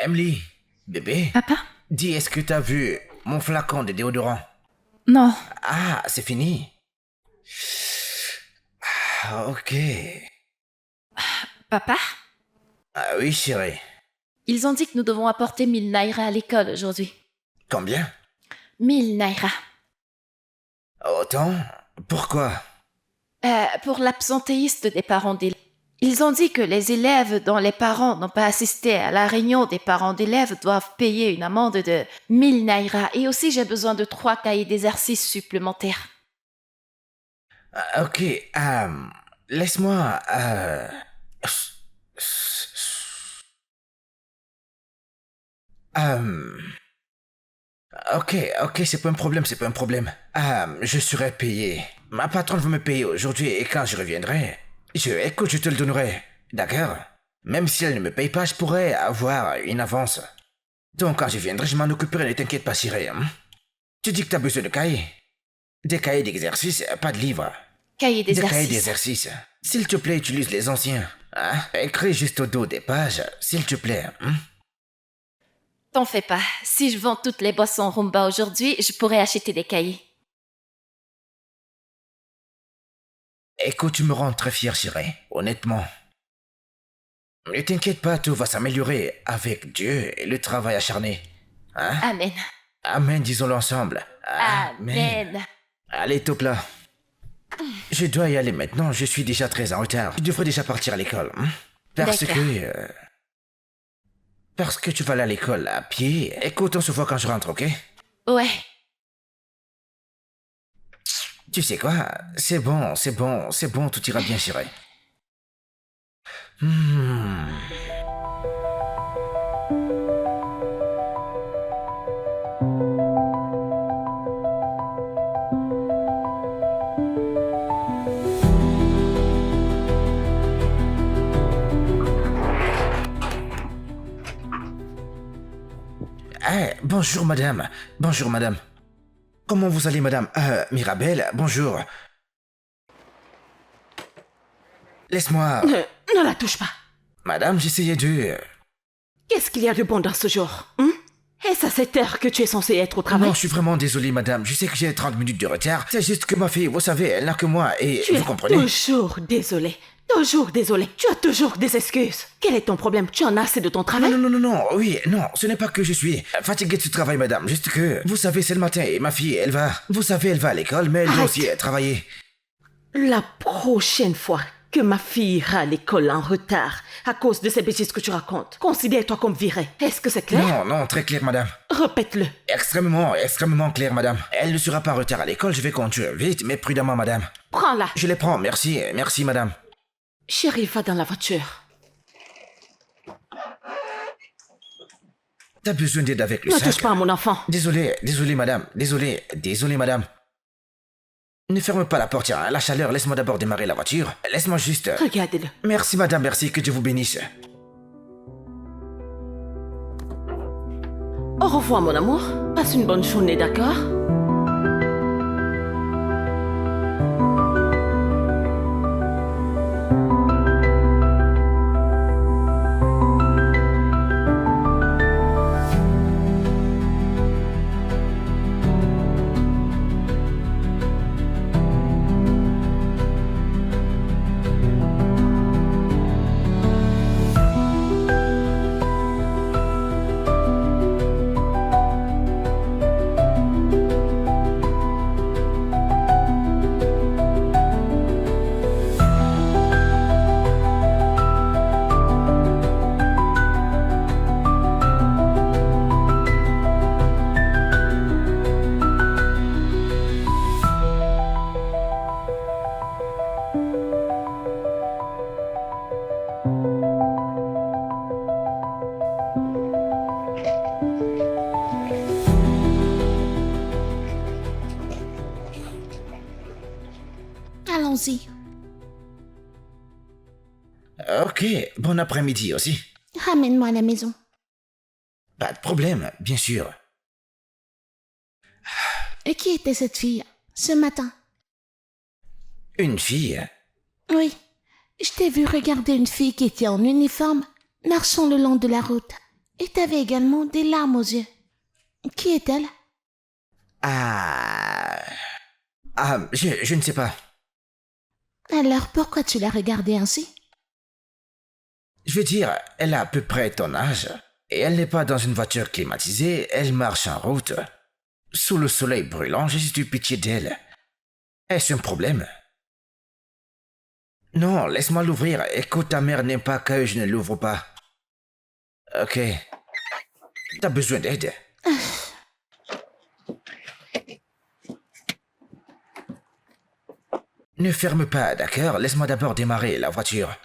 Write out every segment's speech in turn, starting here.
Emily, bébé, Papa? dis, est-ce que t'as vu mon flacon de déodorant? Non. Ah, c'est fini. Ah, ok. Papa? Ah oui, chérie. Ils ont dit que nous devons apporter 1000 naira à l'école aujourd'hui. Combien? 1000 naira. Autant? Pourquoi? Pour l'absentéiste des parents d'élèves. Ils ont dit que les élèves dont les parents n'ont pas assisté à la réunion des parents d'élèves doivent payer une amende de 1000 naira. Et aussi, j'ai besoin de 3 cahiers d'exercice supplémentaires. Ah, ok, laisse-moi... Ok, c'est pas un problème, c'est pas un problème. Je serai payé. Ma patronne veut me payer aujourd'hui et quand je reviendrai, écoute, je te le donnerai. D'accord? Même si elle ne me paye pas, je pourrais avoir une avance. Donc quand je viendrai, je m'en occuperai, ne t'inquiète pas, chérie. Hein? Tu dis que t'as besoin de cahiers? Des cahiers d'exercice, pas de livres. Cahiers Des d'exercice. cahiers d'exercice. S'il te plaît, utilise les anciens. Hein? Écris juste au dos des pages, s'il te plaît. Hein? T'en fais pas. Si je vends toutes les boissons Rumba aujourd'hui, je pourrais acheter des cahiers. Écoute, tu me rends très fier, chérie. Honnêtement. Ne t'inquiète pas, tout va s'améliorer avec Dieu et le travail acharné. Hein? Amen. Amen, disons-le ensemble. Amen. Allez, top là. Je dois y aller maintenant, je suis déjà très en retard. Je devrais déjà partir à l'école. Hein? Parce D'accord. que tu vas aller à l'école à pied. Écoute, on se voit quand je rentre, ok? Ouais. Tu sais quoi? C'est bon, tout ira bien, chérie. Bonjour, madame. Bonjour, madame. Comment vous allez, madame? Mirabelle, bonjour. Laisse-moi... Ne la touche pas. Madame, j'essayais de... Qu'est-ce qu'il y a de bon dans ce jour? Est-ce à cette heure que tu es censé être au travail? Non, je suis vraiment désolé, madame. Je sais que j'ai 30 minutes de retard. C'est juste que ma fille, vous savez, elle n'a que moi et... Tu vous es comprenez? toujours désolé. Toujours désolé. Tu as toujours des excuses. Quel est ton problème? Tu en as assez de ton travail? Non, oui, non, ce n'est pas que je suis fatigué de ce travail, madame. Juste que, vous savez, c'est le matin et ma fille, elle va... Vous savez, elle va à l'école, mais elle doit Arrête. aussi travailler. La prochaine fois que ma fille ira à l'école en retard à cause de ces bêtises que tu racontes, considère-toi comme virée. Est-ce que c'est clair? Non, très clair, madame. Répète-le. Extrêmement clair, madame. Elle ne sera pas en retard à l'école, je vais conduire vite, mais prudemment, madame. Prends-la. Je les prends, merci, madame. Chérie, va dans la voiture. T'as besoin d'aide avec le Ne sac? touche pas à mon enfant. Désolé, madame. Désolé, madame. Ne ferme pas la portière, hein. La chaleur, laisse-moi d'abord démarrer la voiture. Laisse-moi juste... Regarde-le. Merci, madame, merci, que Dieu vous bénisse. Au revoir, mon amour. Passe une bonne journée, d'accord? Allons-y. Ok, bon après-midi aussi. Ramène-moi à la maison. Pas de problème, bien sûr. Et qui était cette fille ce matin? Une fille? Oui, je t'ai vu regarder une fille qui était en uniforme, marchant le long de la route. Et t'avais également des larmes aux yeux. Qui est-elle? Je ne sais pas. Alors pourquoi tu l'as regardée ainsi? Je veux dire, elle a à peu près ton âge. Et elle n'est pas dans une voiture climatisée, elle marche en route. Sous le soleil brûlant, j'ai eu pitié d'elle. Est-ce un problème? Non, laisse-moi l'ouvrir. Écoute, ta mère n'aime pas que je ne l'ouvre pas. Ok. T'as besoin d'aide? Ne ferme pas, d'accord? Laisse-moi d'abord démarrer la voiture.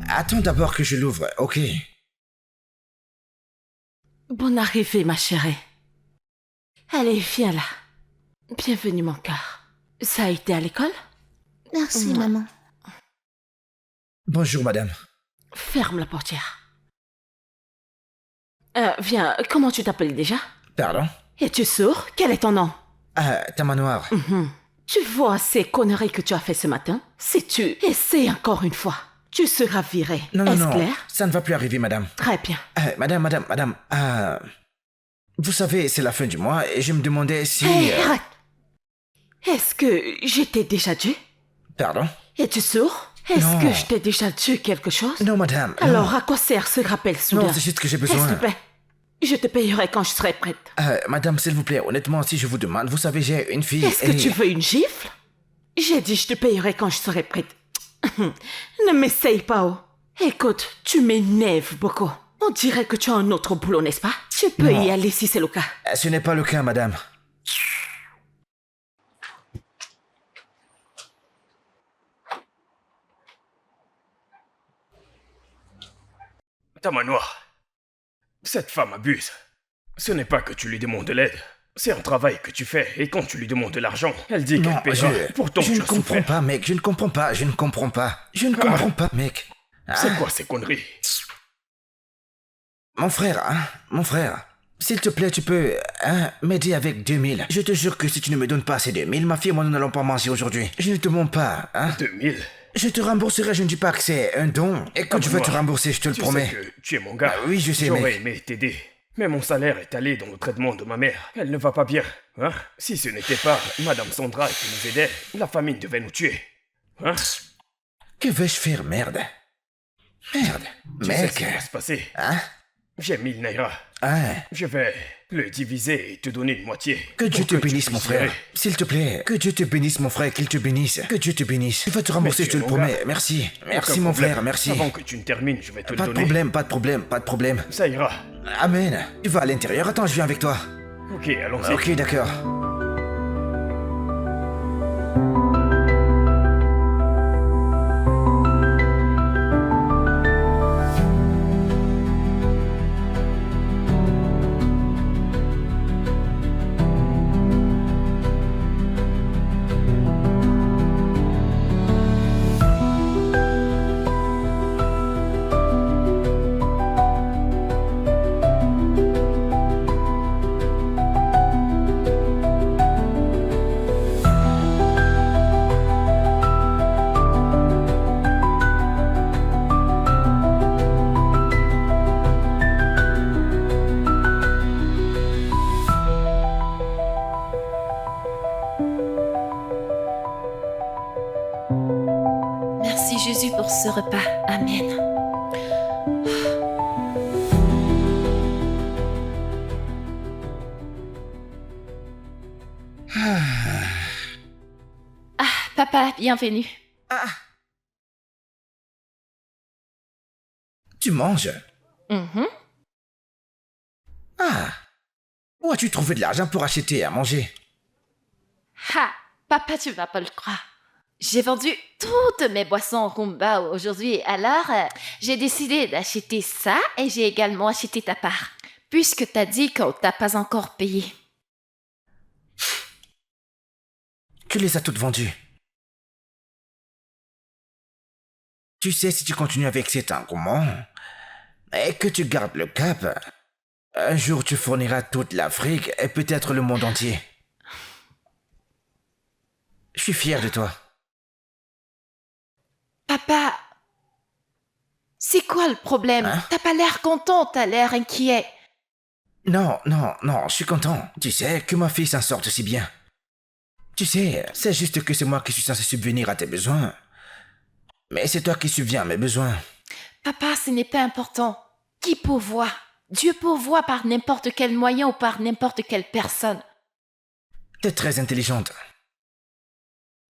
Attends d'abord que je l'ouvre, ok? Bonne arrivée, ma chérie. Allez, viens là. Bienvenue, mon cœur. Ça a été à l'école? Merci, maman. Bonjour, madame. Ferme la portière. Viens, comment tu t'appelles déjà? Pardon? Es-tu sourd? Quel est ton nom? Ta manoir. Tu vois ces conneries que tu as fait ce matin? Si tu essaies encore une fois, tu seras viré. Non, non, Est-ce non. clair? Ça ne va plus arriver, madame. Très bien. Madame. Vous savez, c'est la fin du mois et je me demandais si... Hé, arrête! Est-ce que je t'ai déjà dit? Pardon? Es-tu sourd? Est-ce Non. que je t'ai déjà dit quelque chose? Non, madame. non. Alors, à quoi sert ce rappel soudain? Non, c'est juste que j'ai S'il besoin... te plaît, je te payerai quand je serai prête. Madame, s'il vous plaît, honnêtement, si je vous demande, vous savez, j'ai une fille Est-ce que tu veux une gifle? J'ai dit je te payerai quand je serai prête. Ne m'essaye pas, oh. Écoute, tu m'énerves beaucoup. On dirait que tu as un autre boulot, n'est-ce pas? Tu peux Non. y aller si c'est le cas. Ce n'est pas le cas, madame. Ta manoir. Cette femme abuse. Ce n'est pas que tu lui demandes de l'aide. C'est un travail que tu fais et quand tu lui demandes de l'argent, elle dit Non, qu'elle paiera. Pourtant, je tu ne as comprends souffert. pas, mec. Je ne comprends pas. Je ne comprends pas, mec. C'est quoi ces conneries? Mon frère, s'il te plaît, tu peux m'aider avec 2000. Je te jure que si tu ne me donnes pas ces 2000, ma fille et moi, nous n'allons pas manger aujourd'hui. Je ne te mens pas, 2000. Je te rembourserai, je ne dis pas que c'est un don. Et quand Ah, je veux moi, te rembourser, je te le Tu promets. sais que tu es mon gars. Oui, je sais, J'aurais mec. aimé t'aider. Mais mon salaire est allé dans le traitement de ma mère. Elle ne va pas bien. Hein? Si ce n'était pas Madame Sandra qui nous aidait, la famine devait nous tuer. Hein? Que vais-je faire, merde? Merde, Tu sais ce qui mec. va se passer. Hein? J'ai 1000 naira. Je vais le diviser et te donner une moitié. Que Dieu pour te tu bénisse, mon puisses frère. gérer. S'il te plaît, que Dieu te bénisse, mon frère, qu'il te bénisse. Que Dieu te bénisse. Tu vas te rembourser, Mais je te tu le es mon promets. gars. Merci. Merci, Aucun mon problème. frère, merci. Avant que tu ne termines, je vais te Pas le de donner. problème, pas de problème, pas de problème. Ça ira. Amen. Tu vas à l'intérieur, attends, je viens avec toi. Ok, allons-y. Ok, d'accord. Merci Jésus pour ce repas. Amen. Ah, papa, bienvenue. Tu manges? Mhm. Ah. Où as-tu trouvé de l'argent pour acheter à manger? Ha, papa, tu vas pas le croire. J'ai vendu toutes mes boissons Roomba aujourd'hui, alors j'ai décidé d'acheter ça et j'ai également acheté ta part, puisque t'as dit qu'on t'a pas encore payé. Tu les as toutes vendues. Tu sais, si tu continues avec cet engouement et que tu gardes le cap, un jour tu fourniras toute l'Afrique et peut-être le monde entier. Je suis fier de toi. Papa, c'est quoi le problème? Hein? T'as pas l'air content, t'as l'air inquiet. Non, je suis content. Tu sais que ma fille s'en sorte si bien. Tu sais, c'est juste que c'est moi qui suis censé subvenir à tes besoins. Mais c'est toi qui subviens à mes besoins. Papa, ce n'est pas important. Qui pourvoit? Dieu pourvoit par n'importe quel moyen ou par n'importe quelle personne. T'es très intelligente.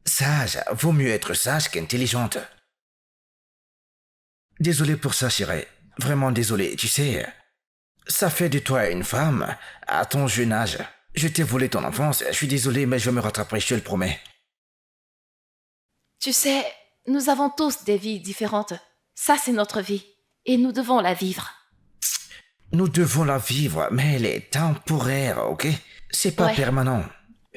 Sage, vaut mieux être sage qu'intelligente. Désolé pour ça, chérie. Vraiment désolé. Tu sais, ça fait de toi une femme à ton jeune âge. Je t'ai volé ton enfance. Je suis désolé, mais je me rattraperai, je te le promets. Tu sais, nous avons tous des vies différentes. Ça, c'est notre vie. Et nous devons la vivre. Nous devons la vivre, mais elle est temporaire, ok? C'est pas Ouais. permanent.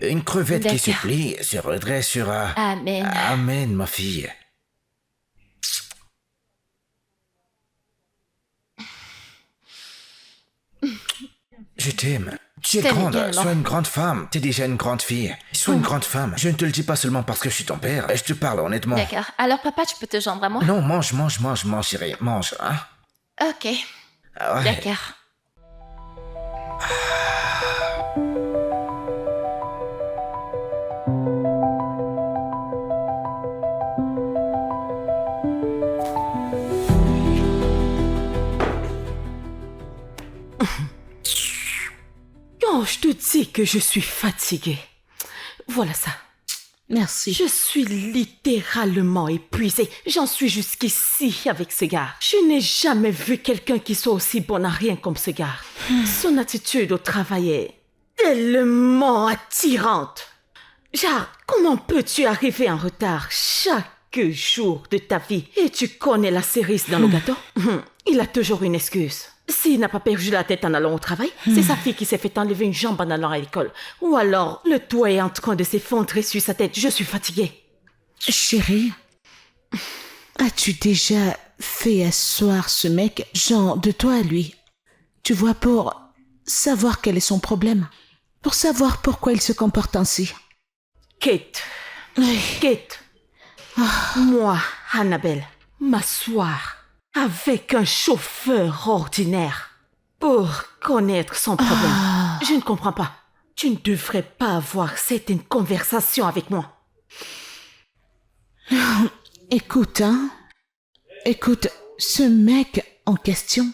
Une crevette qui se D'accord. plie se redressera. Amen. Amen, ma fille. Je t'aime. Tu es t'aime grande. également. Sois une grande femme. T'es déjà une grande fille. Sois une grande femme. Je ne te le dis pas seulement parce que je suis ton père. Je te parle honnêtement. D'accord. Alors, papa, tu peux te joindre à moi? Non, mange, chérie. Mange, hein? Ok. Ah ouais. D'accord. Quand je te dis que je suis fatiguée, voilà ça. Merci. Je suis littéralement épuisée. J'en suis jusqu'ici avec ce gars. Je n'ai jamais vu quelqu'un qui soit aussi bon à rien comme ce gars. Son attitude au travail est tellement attirante. Genre, comment peux-tu arriver en retard chaque jour de ta vie et tu connais la cerise dans le gâteau? Il a toujours une excuse. S'il n'a pas perdu la tête en allant au travail, c'est sa fille qui s'est fait enlever une jambe en allant à l'école. Ou alors, le toit est en train de s'effondrer sur sa tête. Je suis fatiguée. Chérie, as-tu déjà fait asseoir ce mec, genre de toi à lui? Tu vois, pour savoir quel est son problème. Pour savoir pourquoi il se comporte ainsi. Kate. Kate. Moi, Annabelle, m'asseoir avec un chauffeur ordinaire pour connaître son problème. Je ne comprends pas. Tu ne devrais pas avoir certaines conversations avec moi. Écoute, Écoute, ce mec en question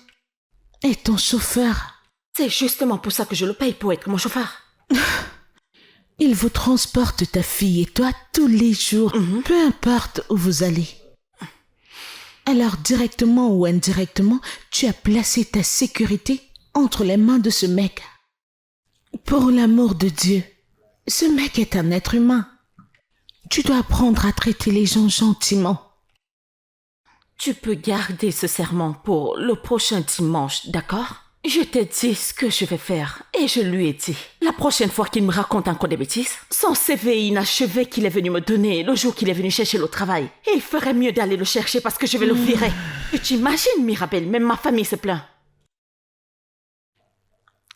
est ton chauffeur. C'est justement pour ça que je le paye, pour être mon chauffeur. Il vous transporte ta fille et toi tous les jours, peu importe où vous allez. Alors, directement ou indirectement, tu as placé ta sécurité entre les mains de ce mec. Pour l'amour de Dieu, ce mec est un être humain. Tu dois apprendre à traiter les gens gentiment. Tu peux garder ce serment pour le prochain dimanche, d'accord? Je t'ai dit ce que je vais faire et je lui ai dit. La prochaine fois qu'il me raconte encore des bêtises, son CV inachevé qu'il est venu me donner le jour qu'il est venu chercher le travail, il ferait mieux d'aller le chercher parce que je vais le virer. Tu t'imagines, Mirabelle, même ma famille se plaint.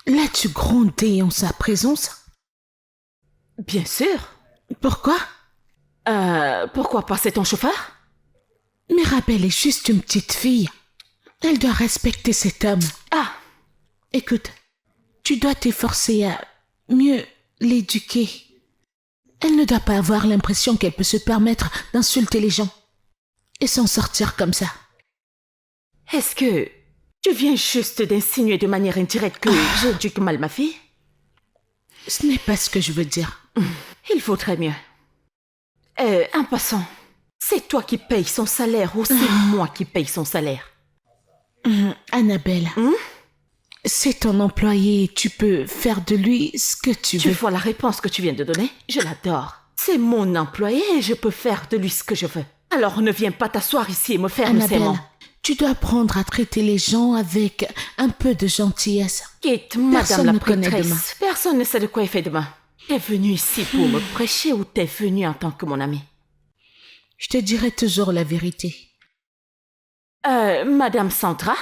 L'as-tu grondé en sa présence? Bien sûr. Pourquoi? Pourquoi pas, c'est ton chauffeur? Mirabelle est juste une petite fille. Elle doit respecter cet homme. Ah, Écoute, tu dois t'efforcer à mieux l'éduquer. Elle ne doit pas avoir l'impression qu'elle peut se permettre d'insulter les gens. et s'en sortir comme ça. Est-ce que tu viens juste d'insinuer de manière indirecte que j'éduque mal ma fille? Ce n'est pas ce que je veux dire. Il vaudrait mieux. En passant, c'est toi qui payes son salaire ou c'est moi qui paye son salaire? Annabelle, c'est ton employé, tu peux faire de lui ce que tu Tu veux. vois la réponse que tu viens de donner? Je l'adore. C'est mon employé et je peux faire de lui ce que je veux. Alors ne viens pas t'asseoir ici et me faire le Annabelle, serment. tu dois apprendre à traiter les gens avec un peu de gentillesse. Quitte, madame Personne la ne connaît prêtresse. demain. Personne ne sait de quoi il fait demain. T'es venu ici pour me prêcher ou t'es venu en tant que mon ami? Je te dirai toujours la vérité. Madame Sandra,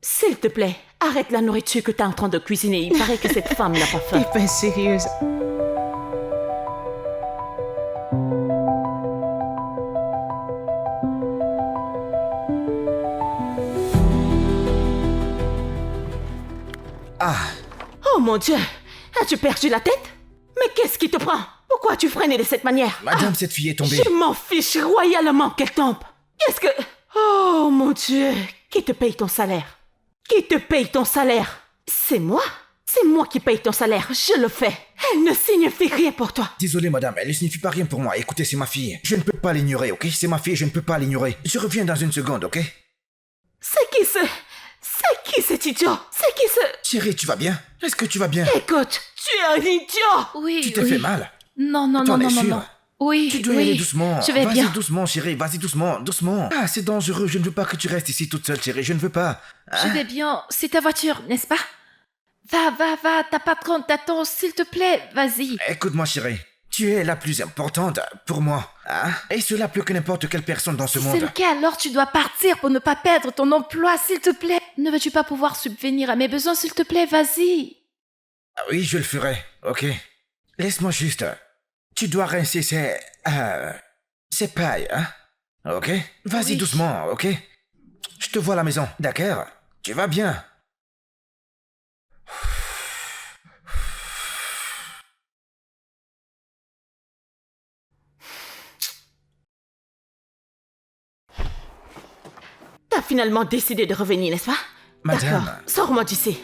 s'il te plaît, arrête la nourriture que t'es en train de cuisiner. Il paraît que cette femme n'a pas faim. T'es pas sérieuse. Oh mon Dieu, as-tu perdu la tête? Mais qu'est-ce qui te prend? Pourquoi as-tu freiné de cette manière? Madame, cette fille est tombée. Je m'en fiche royalement qu'elle tombe. Qu'est-ce que... Oh mon Dieu, qui te paye ton salaire? Qui te paye ton salaire? C'est moi? C'est moi qui paye ton salaire, je le fais. Elle ne signifie rien pour toi. Désolé, madame, elle ne signifie pas rien pour moi. Écoutez, c'est ma fille. Je ne peux pas l'ignorer, ok? C'est ma fille, je ne peux pas l'ignorer. Je reviens dans une seconde, ok? C'est qui cet idiot? C'est qui ce... Chérie, tu vas bien? Est-ce que tu vas bien? Écoute, tu es un idiot. Oui, Tu t'es oui. fait mal? Non, non, T'en non, es non, non, sûre? non. Oui, Tu dois oui. y aller doucement. Je vais Vas-y bien. doucement, chérie. Vas-y doucement, doucement. Ah, c'est dangereux. Je ne veux pas que tu restes ici toute seule, chérie. Je ne veux pas. Je vais bien. C'est ta voiture, n'est-ce pas? Va, ta patronne t'attend, s'il te plaît, vas-y. Écoute-moi, chérie. Tu es la plus importante pour moi. Hein? Et cela plus que n'importe quelle personne dans ce C'est monde. le cas, alors tu dois partir pour ne pas perdre ton emploi, s'il te plaît. Ne veux-tu pas pouvoir subvenir à mes besoins, s'il te plaît, vas-y. Ah oui, je le ferai. Ok. Laisse-moi juste. Tu dois rincer ces pailles, hein? Ok? Vas-y Oui. doucement, ok? Je te vois à la maison, d'accord? Tu vas bien? T'as finalement décidé de revenir, n'est-ce pas? Madame. D'accord, sors-moi d'ici.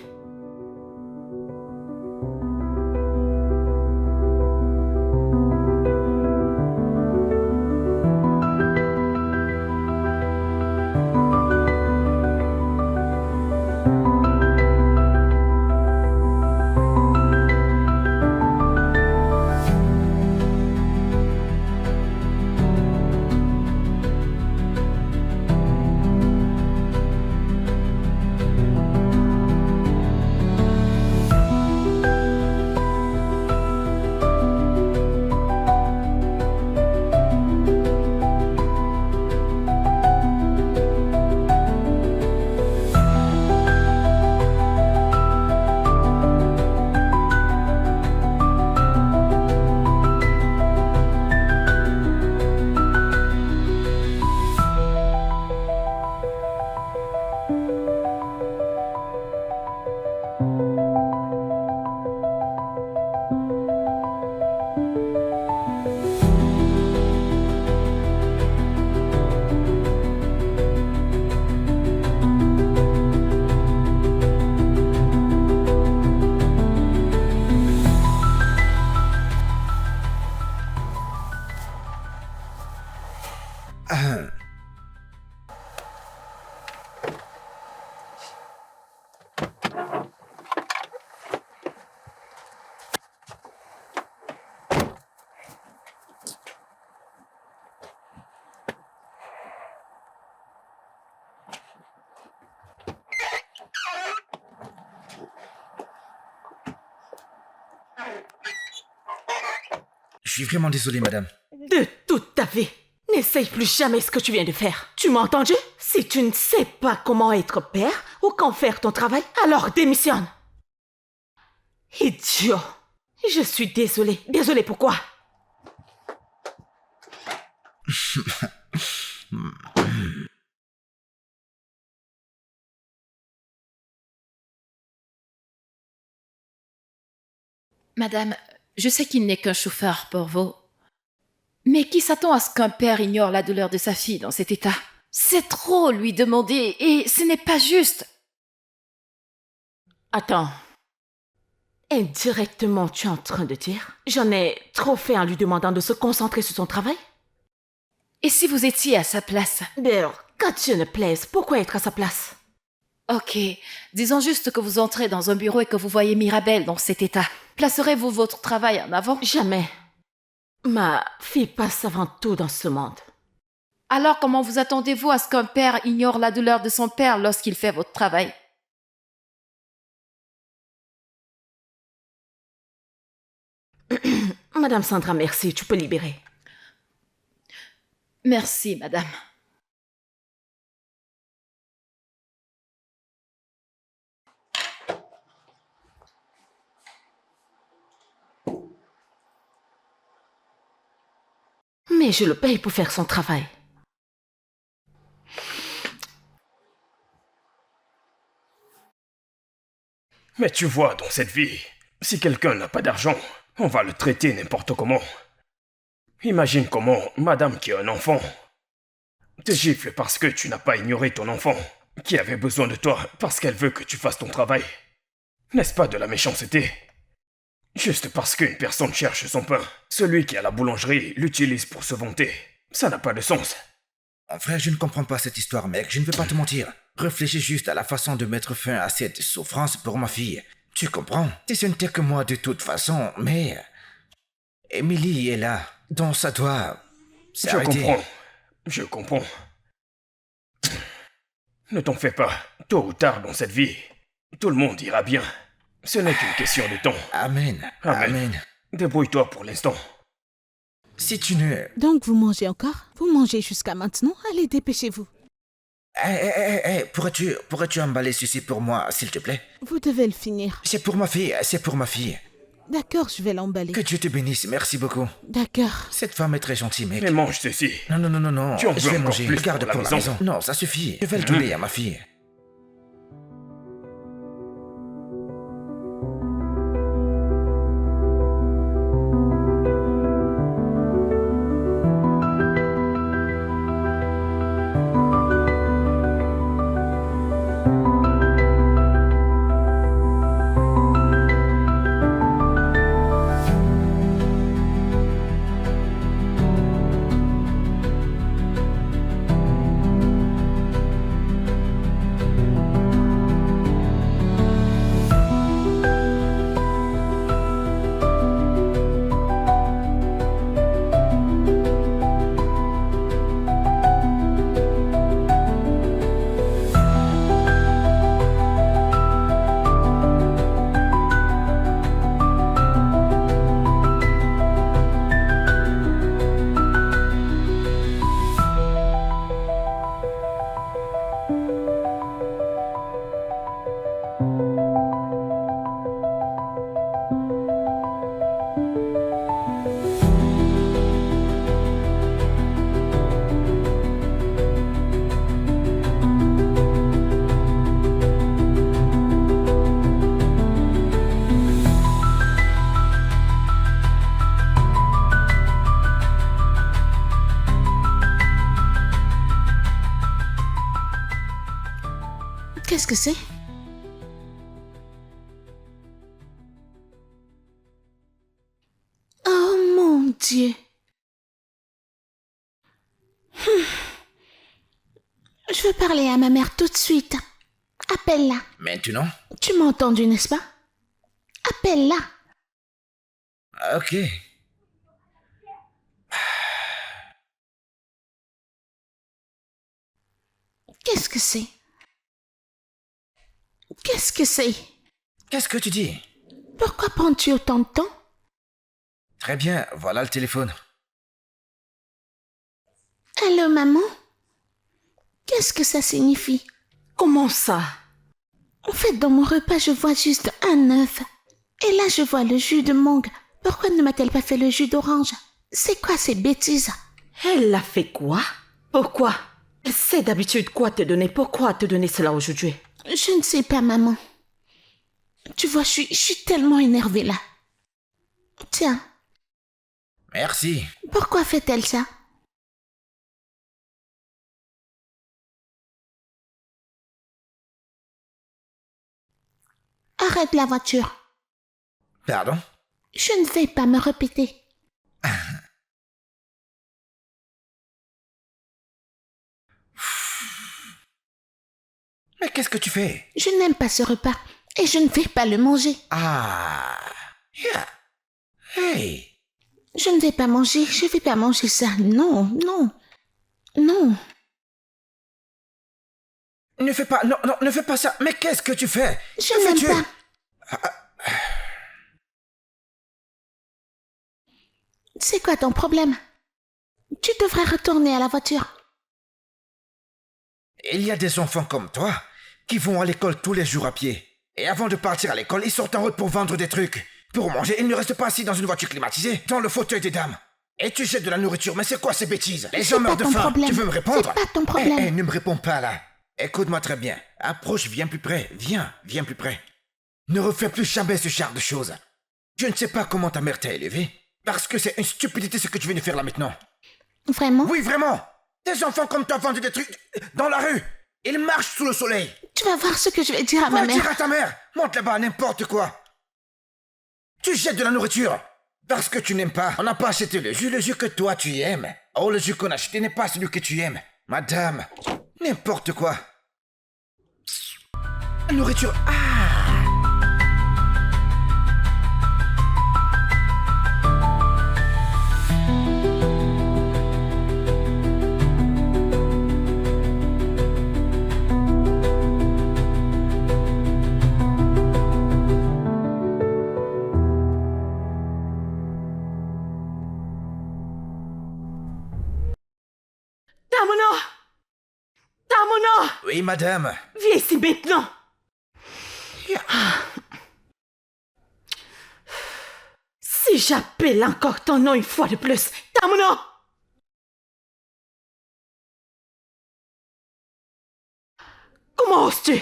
Je suis vraiment désolé, madame. De toute ta vie, n'essaye plus jamais ce que tu viens de faire. Tu m'as entendu? Si tu ne sais pas comment être père ou quand faire ton travail, alors démissionne. Idiot. Je suis désolée. Désolée pourquoi? Madame, je sais qu'il n'est qu'un chauffeur pour vous. Mais qui s'attend à ce qu'un père ignore la douleur de sa fille dans cet état? C'est trop lui demander et ce n'est pas juste. Attends. Indirectement, tu es en train de dire j'en ai trop fait en lui demandant de se concentrer sur son travail? Et si vous étiez à sa place? Bill, quand Dieu ne plaise, pourquoi être à sa place? Ok, disons juste que vous entrez dans un bureau et que vous voyez Mirabelle dans cet état. Placerez-vous votre travail en avant? Jamais. Ma fille passe avant tout dans ce monde. Alors comment vous attendez-vous à ce qu'un père ignore la douleur de son père lorsqu'il fait votre travail? Madame Sandra, merci, tu peux libérer. Merci, madame. Mais je le paye pour faire son travail. Mais tu vois, dans cette vie, si quelqu'un n'a pas d'argent, on va le traiter n'importe comment. Imagine comment madame qui a un enfant te gifle parce que tu n'as pas ignoré ton enfant, qui avait besoin de toi parce qu'elle veut que tu fasses ton travail. N'est-ce pas de la méchanceté? Juste parce qu'une personne cherche son pain, celui qui a la boulangerie l'utilise pour se vanter. Ça n'a pas de sens. Mon frère, je ne comprends pas cette histoire, mec, je ne veux pas te mentir. Réfléchis juste à la façon de mettre fin à cette souffrance pour ma fille. Tu comprends? Si ce n'était que moi de toute façon, mais... Emily est là, donc ça doit... Je comprends. Ne t'en fais pas. Tôt ou tard dans cette vie, tout le monde ira bien. Ce n'est qu'une question de temps. Amen. Amen. Débrouille-toi pour l'instant. Si tu ne... Donc vous mangez encore? Vous mangez jusqu'à maintenant? Allez, dépêchez-vous. Pourrais-tu emballer ceci pour moi, s'il te plaît? Vous devez le finir. C'est pour ma fille. D'accord, je vais l'emballer. Que Dieu te bénisse, merci beaucoup. D'accord. Cette femme est très gentille, mec. Mais mange ceci. Non. Tu en Je veux vais encore manger. plus Garde pour la pour la maison. maison. Non, ça suffit. Je vais le donner à ma fille. Qu'est-ce que c'est? Oh mon Dieu. Je veux parler à ma mère tout de suite. Appelle-la. Maintenant? Tu m'as entendu, n'est-ce pas? Appelle-la. Ok. Qu'est-ce que c'est? Qu'est-ce que c'est? Qu'est-ce que tu dis? Pourquoi prends-tu autant de temps? Très bien, voilà le téléphone. Allô, maman? Qu'est-ce que ça signifie? Comment ça? En fait, dans mon repas, je vois juste un œuf. Et là, je vois le jus de mangue. Pourquoi ne m'a-t-elle pas fait le jus d'orange? C'est quoi ces bêtises? Elle a fait quoi? Pourquoi? Elle sait d'habitude quoi te donner. Pourquoi te donner cela aujourd'hui? Je ne sais pas, maman. Tu vois, je suis tellement énervée là. Tiens, Merci. pourquoi fait-elle ça? Arrête la voiture. Pardon? Je ne vais pas me répéter. Mais qu'est-ce que tu fais? Je n'aime pas ce repas et je ne vais pas le manger. Ah. Yeah. Hey. Je ne vais pas manger, je vais pas manger ça. Non, non, non. Ne fais pas, non, non, ne fais pas ça. Mais qu'est-ce que tu fais? Je Que n'aime fais-tu? pas. C'est quoi ton problème? Tu devrais retourner à la voiture. Il y a des enfants comme toi qui vont à l'école tous les jours à pied. Et avant de partir à l'école, ils sortent en route pour vendre des trucs. Pour manger, ils ne restent pas assis dans une voiture climatisée, dans le fauteuil des dames. Et tu jettes de la nourriture, mais c'est quoi ces bêtises? Les gens meurent de faim. Problème. Tu veux me répondre? C'est pas ton problème. Ne me réponds pas là. Écoute-moi très bien. Approche, viens plus près. Viens plus près. Ne refais plus jamais ce genre de choses. Je ne sais pas comment ta mère t'a élevé, parce que c'est une stupidité ce que tu viens de faire là maintenant. Vraiment? Oui, vraiment. Des enfants comme toi vendent des trucs dans la rue. Ils marchent sous le soleil. Tu vas voir ce que je vais dire à ma Va mère. dire à ta mère. Monte là-bas, n'importe quoi. Tu jettes de la nourriture. Parce que tu n'aimes pas. On n'a pas acheté le jus que toi tu aimes. Oh, le jus qu'on a acheté n'est pas celui que tu aimes. Madame, n'importe quoi. La nourriture. Ah. Tamono! Tamono! Oui, madame. Viens ici maintenant! Si j'appelle encore ton nom une fois de plus, Tamono! Comment oses-tu?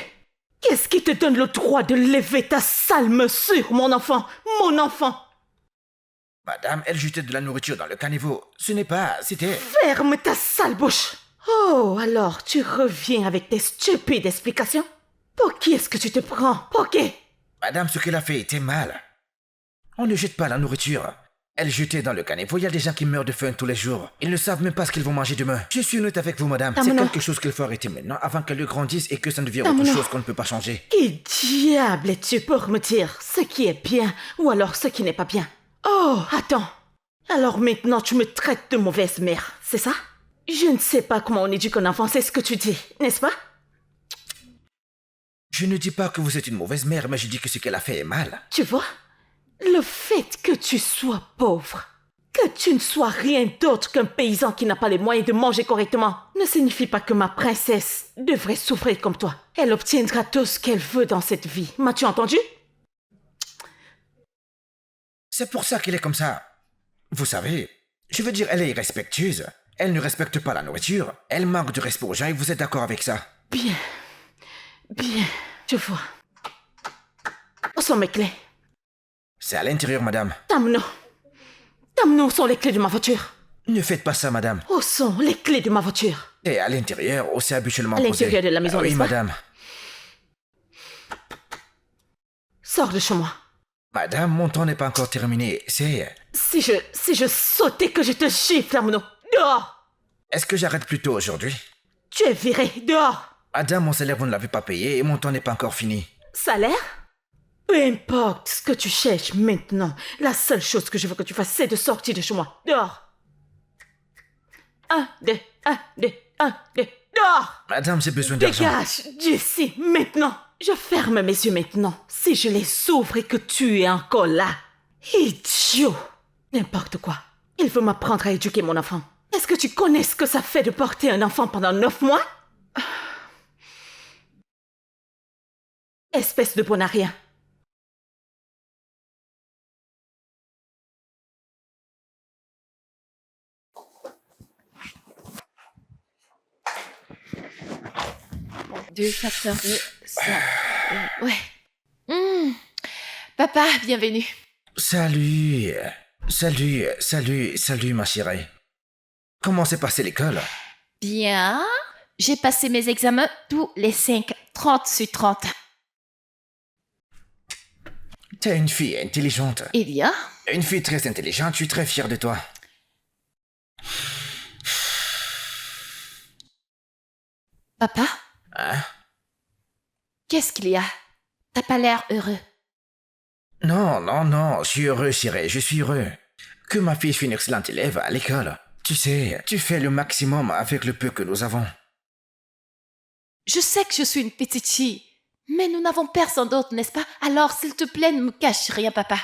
Qu'est-ce qui te donne le droit de lever ta sale main sur mon enfant? Mon enfant! Madame, elle jetait de la nourriture dans le caniveau. Ce n'est pas... C'était... Ferme ta sale bouche! Oh, alors tu reviens avec tes stupides explications? Pour qui est-ce que tu te prends? Pour qui? Madame, ce qu'elle a fait était mal. On ne jette pas la nourriture. Elle jetait dans le caniveau. Il y a des gens qui meurent de faim tous les jours. Ils ne savent même pas ce qu'ils vont manger demain. Je suis honnête avec vous, madame. C'est quelque chose qu'il faut arrêter maintenant avant qu'elle grandisse et que ça ne devienne autre chose qu'on ne peut pas changer. Qui diable es-tu pour me dire ce qui est bien ou alors ce qui n'est pas bien? Oh, attends. Alors maintenant tu me traites de mauvaise mère, c'est ça? Je ne sais pas comment on éduque un enfant, c'est ce que tu dis, n'est-ce pas? Je ne dis pas que vous êtes une mauvaise mère, mais je dis que ce qu'elle a fait est mal. Tu vois? Le fait que tu sois pauvre, que tu ne sois rien d'autre qu'un paysan qui n'a pas les moyens de manger correctement, ne signifie pas que ma princesse devrait souffrir comme toi. Elle obtiendra tout ce qu'elle veut dans cette vie. M'as-tu entendu? C'est pour ça qu'elle est comme ça. Vous savez, je veux dire, elle est irrespectueuse. Elle ne respecte pas la nourriture. Elle manque de respect aux gens et vous êtes d'accord avec ça? Bien. Bien. Je vois. Où sont mes clés? C'est à l'intérieur, madame. Tamono. Tamono, où sont les clés de ma voiture? Ne faites pas ça, madame. Où sont les clés de ma voiture? Et à l'intérieur, aussi habituellement À posé. l'intérieur de la maison, Oui, n'est-ce pas? madame. Sors de chez moi. Madame, mon temps n'est pas encore terminé. C'est... Si je sautais que je te gifle, Tamono. Dehors! Est-ce que j'arrête plus tôt aujourd'hui? Tu es viré. Dehors! Madame, mon salaire, vous ne l'avez pas payé et mon temps n'est pas encore fini. Salaire? Peu importe ce que tu cherches maintenant. La seule chose que je veux que tu fasses, c'est de sortir de chez moi. Dehors! 1, 2, 1, 2, 1, 2, dehors! Madame, j'ai besoin d'argent. Dégage d'ici, maintenant! Je ferme mes yeux maintenant. Si je les ouvre et que tu es encore là. Idiot! N'importe quoi. Il veut m'apprendre à éduquer mon enfant. Est-ce que tu connais ce que ça fait de porter un enfant pendant 9 mois? Espèce de bon à rien. Deux facteurs de ça. Ouais. Papa, bienvenue. Salut, ma chérie. Comment s'est passée l'école? Bien. J'ai passé mes examens tous les 5, 30 sur 30. T'es une fille intelligente. Eh bien, Une fille très intelligente, je suis très fier de toi. papa, Hein? qu'est-ce qu'il y a? T'as pas l'air heureux. Non, non, non, je suis heureux, chérie, je suis heureux. Que ma fille soit une excellente élève à l'école. Tu sais, tu fais le maximum avec le peu que nous avons. Je sais que je suis une petite fille, mais nous n'avons personne d'autre, n'est-ce pas? Alors, s'il te plaît, ne me cache rien, papa.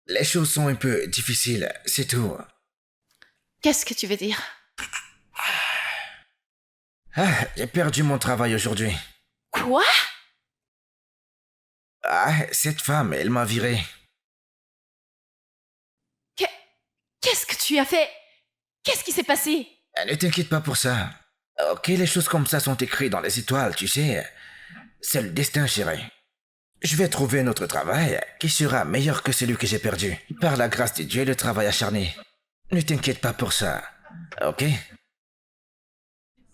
Les choses sont un peu difficiles, c'est tout. Qu'est-ce que tu veux dire? Ah, j'ai perdu mon travail aujourd'hui. Quoi? Ah, cette femme, elle m'a viré. Qu'est-ce que tu as fait? Qu'est-ce qui s'est passé? Ne t'inquiète pas pour ça. Ok, les choses comme ça sont écrites dans les étoiles, tu sais. C'est le destin, chérie. Je vais trouver un autre travail qui sera meilleur que celui que j'ai perdu. Par la grâce de Dieu, le travail acharné. Ne t'inquiète pas pour ça. Ok?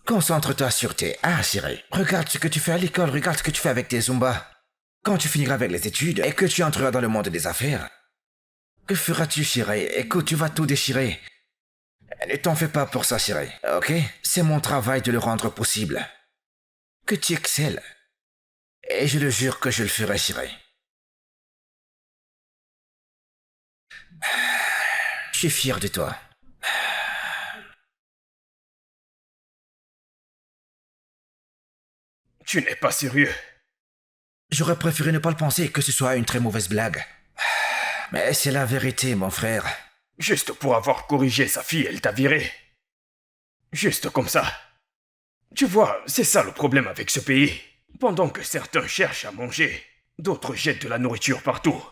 Concentre-toi sur tes A, chérie. Regarde ce que tu fais à l'école, regarde ce que tu fais avec tes Zumba. Quand tu finiras avec les études et que tu entreras dans le monde des affaires, que feras-tu, chérie? Écoute, tu vas tout déchirer. Ne t'en fais pas pour ça, chérie. Ok? C'est mon travail de le rendre possible. Que tu excelles. Et je le jure que je le ferai, chérie. Je suis fier de toi. Tu n'es pas sérieux. J'aurais préféré ne pas le penser, que ce soit une très mauvaise blague. Mais c'est la vérité, mon frère. Juste pour avoir corrigé sa fille, elle t'a viré. Juste comme ça. Tu vois, c'est ça le problème avec ce pays. Pendant que certains cherchent à manger, d'autres jettent de la nourriture partout.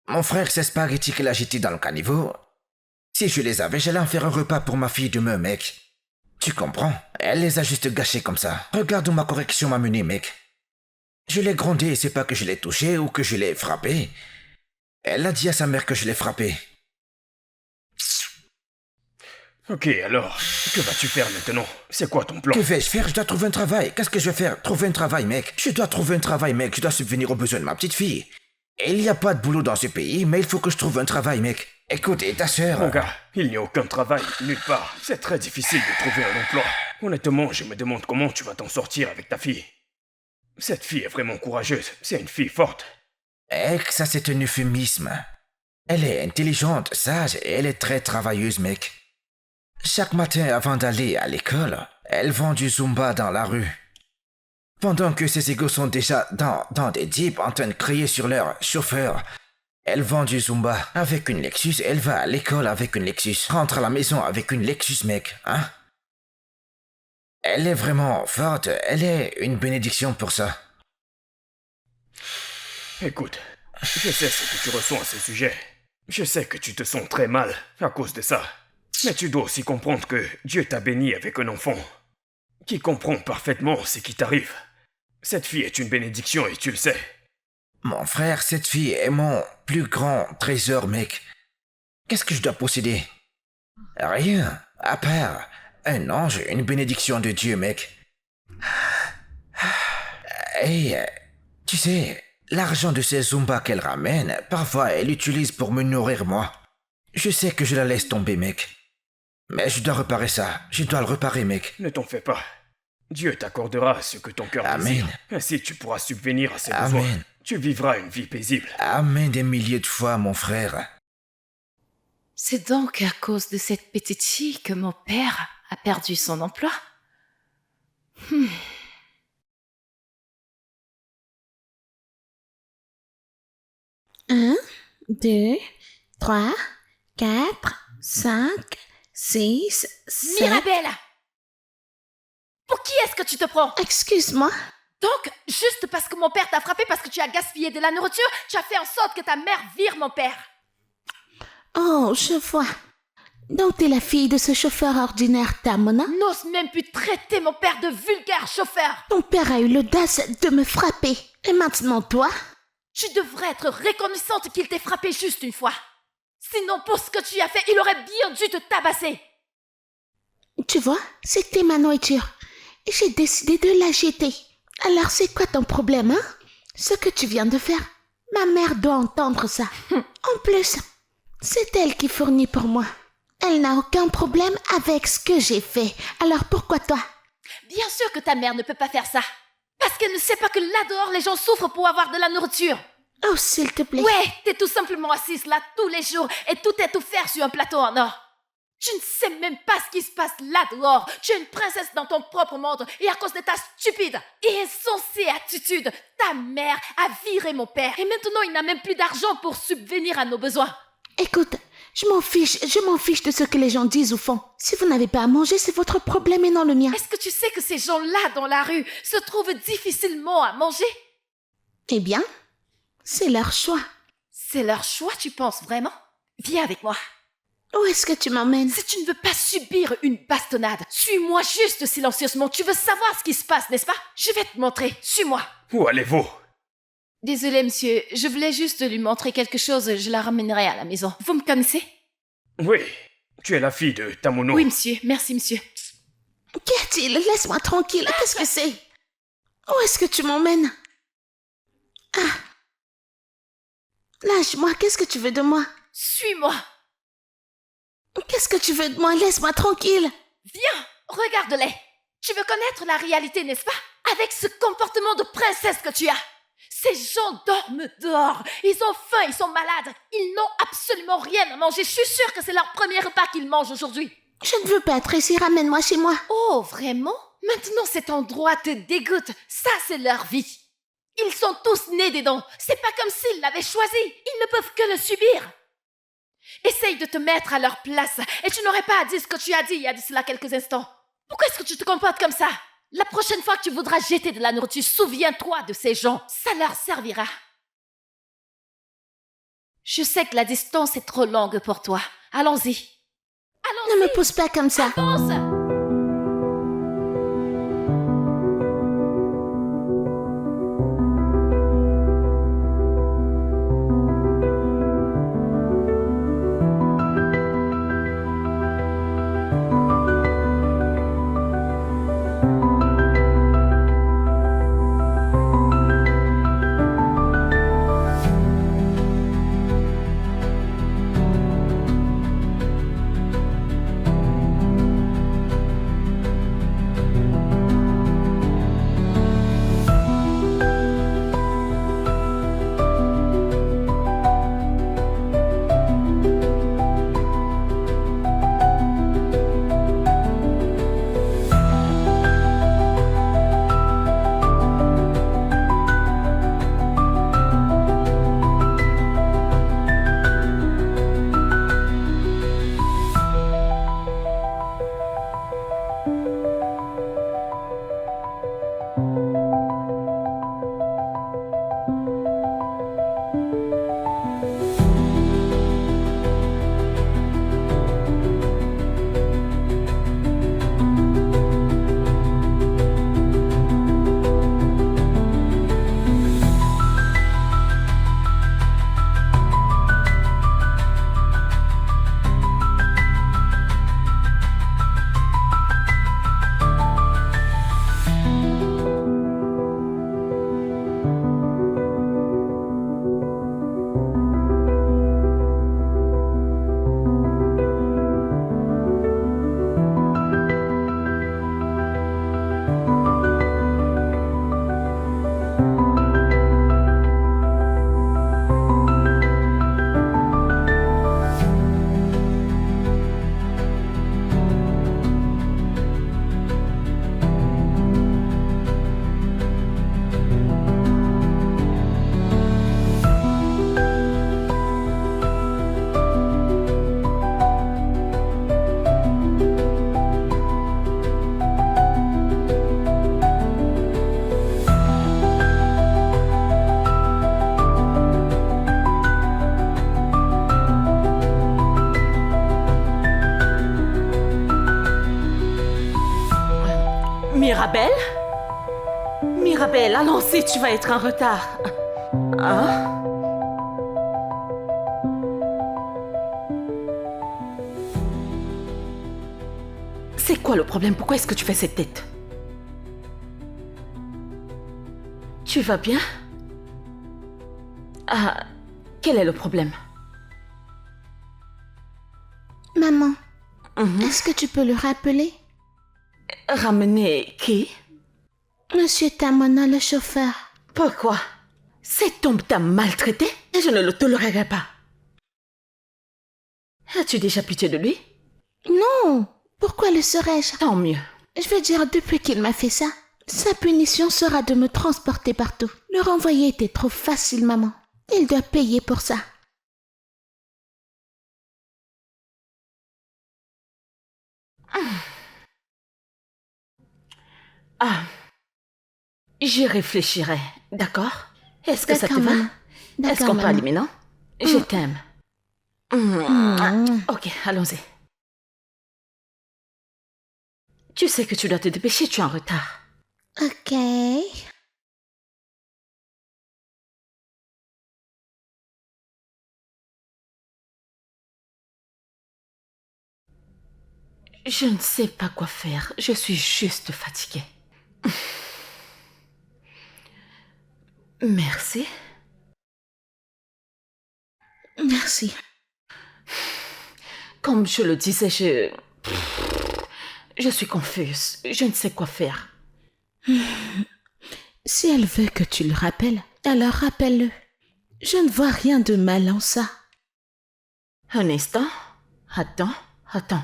Mon frère, ces spaghettis qu'elle a jetés dans le caniveau, si je les avais, j'allais en faire un repas pour ma fille demain, mec. Tu comprends? Elle les a juste gâchés comme ça. Regarde où ma correction m'a mené, mec. Je l'ai grondé, c'est pas que je l'ai touché ou que je l'ai frappé. Elle a dit à sa mère que je l'ai frappé. Ok, alors, que vas-tu faire maintenant? C'est quoi ton plan? Que vais-je faire? Je dois trouver un travail. Qu'est-ce que je vais faire? Trouver un travail, mec. Je dois trouver un travail, mec. Je dois subvenir aux besoins de ma petite fille. Et il n'y a pas de boulot dans ce pays, mais il faut que je trouve un travail, mec. Écoute, et ta sœur... Mon gars, il n'y a aucun travail, nulle part. C'est très difficile de trouver un emploi. Honnêtement, je me demande comment tu vas t'en sortir avec ta fille. Cette fille est vraiment courageuse. C'est une fille forte. Ça c'est un euphémisme. Elle est intelligente, sage et elle est très travailleuse, mec. Chaque matin avant d'aller à l'école, elle vend du Zumba dans la rue. Pendant que ses égaux sont déjà dans des jeeps en train de crier sur leur chauffeur, elle vend du Zumba avec une Lexus, elle va à l'école avec une Lexus, rentre à la maison avec une Lexus, mec, hein? Elle est vraiment forte, elle est une bénédiction pour ça. Écoute, je sais ce que tu ressens à ce sujet. Je sais que tu te sens très mal à cause de ça. Mais tu dois aussi comprendre que Dieu t'a béni avec un enfant qui comprend parfaitement ce qui t'arrive. Cette fille est une bénédiction et tu le sais. Mon frère, cette fille est mon plus grand trésor, mec. Qu'est-ce que je dois posséder? Rien, à part un ange, une bénédiction de Dieu, mec. Et tu sais, l'argent de ces Zumba qu'elle ramène, parfois elle l'utilise pour me nourrir moi. Je sais que je la laisse tomber, mec. Mais je dois réparer ça. Je dois le réparer, mec. Ne t'en fais pas. Dieu t'accordera ce que ton cœur Amen. désire. Ainsi tu pourras subvenir à ses Amen. besoins. Tu vivras une vie paisible. Amen des milliers de fois, mon frère. C'est donc à cause de cette petite fille que mon père a perdu son emploi? 1, 2, 3, 4, 5, 6, 7... Mirabelle! Pour qui est-ce que tu te prends? Excuse-moi. Donc, juste parce que mon père t'a frappé parce que tu as gaspillé de la nourriture, tu as fait en sorte que ta mère vire mon père. Oh, je vois. Donc t'es la fille de ce chauffeur ordinaire Tamona? N'ose même plus traiter mon père de vulgaire chauffeur. Ton père a eu l'audace de me frapper. Et maintenant toi? Tu devrais être reconnaissante qu'il t'ait frappé juste une fois. Sinon, pour ce que tu as fait, il aurait bien dû te tabasser. Tu vois, c'était ma nourriture. Et j'ai décidé de la jeter. Alors c'est quoi ton problème, hein? Ce que tu viens de faire. Ma mère doit entendre ça. En plus, c'est elle qui fournit pour moi. Elle n'a aucun problème avec ce que j'ai fait. Alors pourquoi toi? Bien sûr que ta mère ne peut pas faire ça. Parce qu'elle ne sait pas que là dehors, les gens souffrent pour avoir de la nourriture. Oh, s'il te plaît. Ouais, t'es tout simplement assise là tous les jours et tout est offert sur un plateau en or. Tu ne sais même pas ce qui se passe là dehors. Tu es une princesse dans ton propre monde et à cause de ta stupide et insensée attitude, ta mère a viré mon père et maintenant il n'a même plus d'argent pour subvenir à nos besoins. Écoute, je m'en fiche de ce que les gens disent ou font. Si vous n'avez pas à manger, c'est votre problème et non le mien. Est-ce que tu sais que ces gens-là dans la rue se trouvent difficilement à manger? Eh bien, c'est leur choix. C'est leur choix, tu penses vraiment? Viens avec moi. Où est-ce que tu m'emmènes? Si tu ne veux pas subir une bastonnade, suis-moi juste silencieusement. Tu veux savoir ce qui se passe, n'est-ce pas? Je vais te montrer. Suis-moi. Où allez-vous? Désolé, monsieur. Je voulais juste lui montrer quelque chose. Je la ramènerai à la maison. Vous me connaissez? Oui, tu es la fille de Tamuno. Oui, monsieur. Merci, monsieur. Qu'y a-t-il? Laisse-moi tranquille. Qu'est-ce que c'est? Où est-ce que tu m'emmènes? Ah. Lâche-moi. Qu'est-ce que tu veux de moi? Suis-moi. Qu'est-ce que tu veux de moi? Laisse-moi tranquille. Viens, regarde-les. Tu veux connaître la réalité, n'est-ce pas? Avec ce comportement de princesse que tu as. Ces gens dorment dehors. Ils ont faim, ils sont malades. Ils n'ont absolument rien à manger. Je suis sûre que c'est leur premier repas qu'ils mangent aujourd'hui. Je ne veux pas être ici. Ramène-moi chez moi. Oh, vraiment? Maintenant, cet endroit te dégoûte. Ça, c'est leur vie. Ils sont tous nés dedans. C'est pas comme s'ils l'avaient choisi. Ils ne peuvent que le subir. Essaye de te mettre à leur place et tu n'aurais pas à dire ce que tu as dit il y a de cela quelques instants. Pourquoi est-ce que tu te comportes comme ça? La prochaine fois que tu voudras jeter de la nourriture, souviens-toi de ces gens. Ça leur servira. Je sais que la distance est trop longue pour toi. Allons-y. Allons-y. Ne me pousse pas comme ça. Avance. Mirabelle? Mirabelle, allons-y, tu vas être en retard. Hein? C'est quoi le problème? Pourquoi est-ce que tu fais cette tête? Tu vas bien? Ah, quel est le problème? Maman, Mhm. est-ce que tu peux le rappeler? Ramener qui? Monsieur Tamona, le chauffeur. Pourquoi? Cet homme t'a maltraité et je ne le tolérerai pas. As-tu déjà pitié de lui? Non, pourquoi le serais-je? Tant mieux. Je veux dire, depuis qu'il m'a fait ça, sa punition sera de me transporter partout. Le renvoyer était trop facile, maman. Il doit payer pour ça. Ah, j'y réfléchirai, d'accord? Est-ce que ça te D'accord, va? maman. Est-ce D'accord, qu'on peut maman. aller maintenant? Je t'aime. Ok, allons-y. Tu sais que tu dois te dépêcher, tu es en retard. Ok. Je ne sais pas quoi faire, je suis juste fatiguée. Merci. Merci. Comme je le disais, je suis confuse. Je ne sais quoi faire. Si elle veut que tu le rappelles, alors rappelle-le. Je ne vois rien de mal en ça. Un instant. Attends.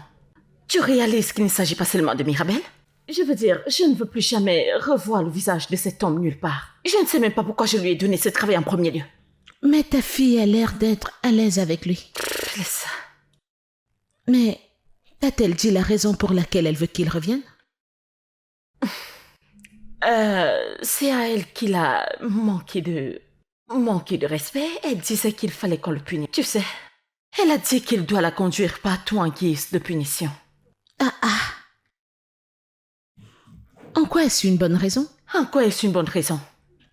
Tu réalises qu'il ne s'agit pas seulement de Mirabel? Je veux dire, je ne veux plus jamais revoir le visage de cet homme nulle part. Je ne sais même pas pourquoi je lui ai donné ce travail en premier lieu. Mais ta fille a l'air d'être à l'aise avec lui. Laisse ça. Mais t'a-t-elle dit la raison pour laquelle elle veut qu'il revienne? C'est à elle qu'il a manqué de respect. Elle disait qu'il fallait qu'on le punisse. Tu sais, elle a dit qu'il doit la conduire partout en guise de punition. Ah. En quoi est-ce une bonne raison? En quoi est-ce une bonne raison?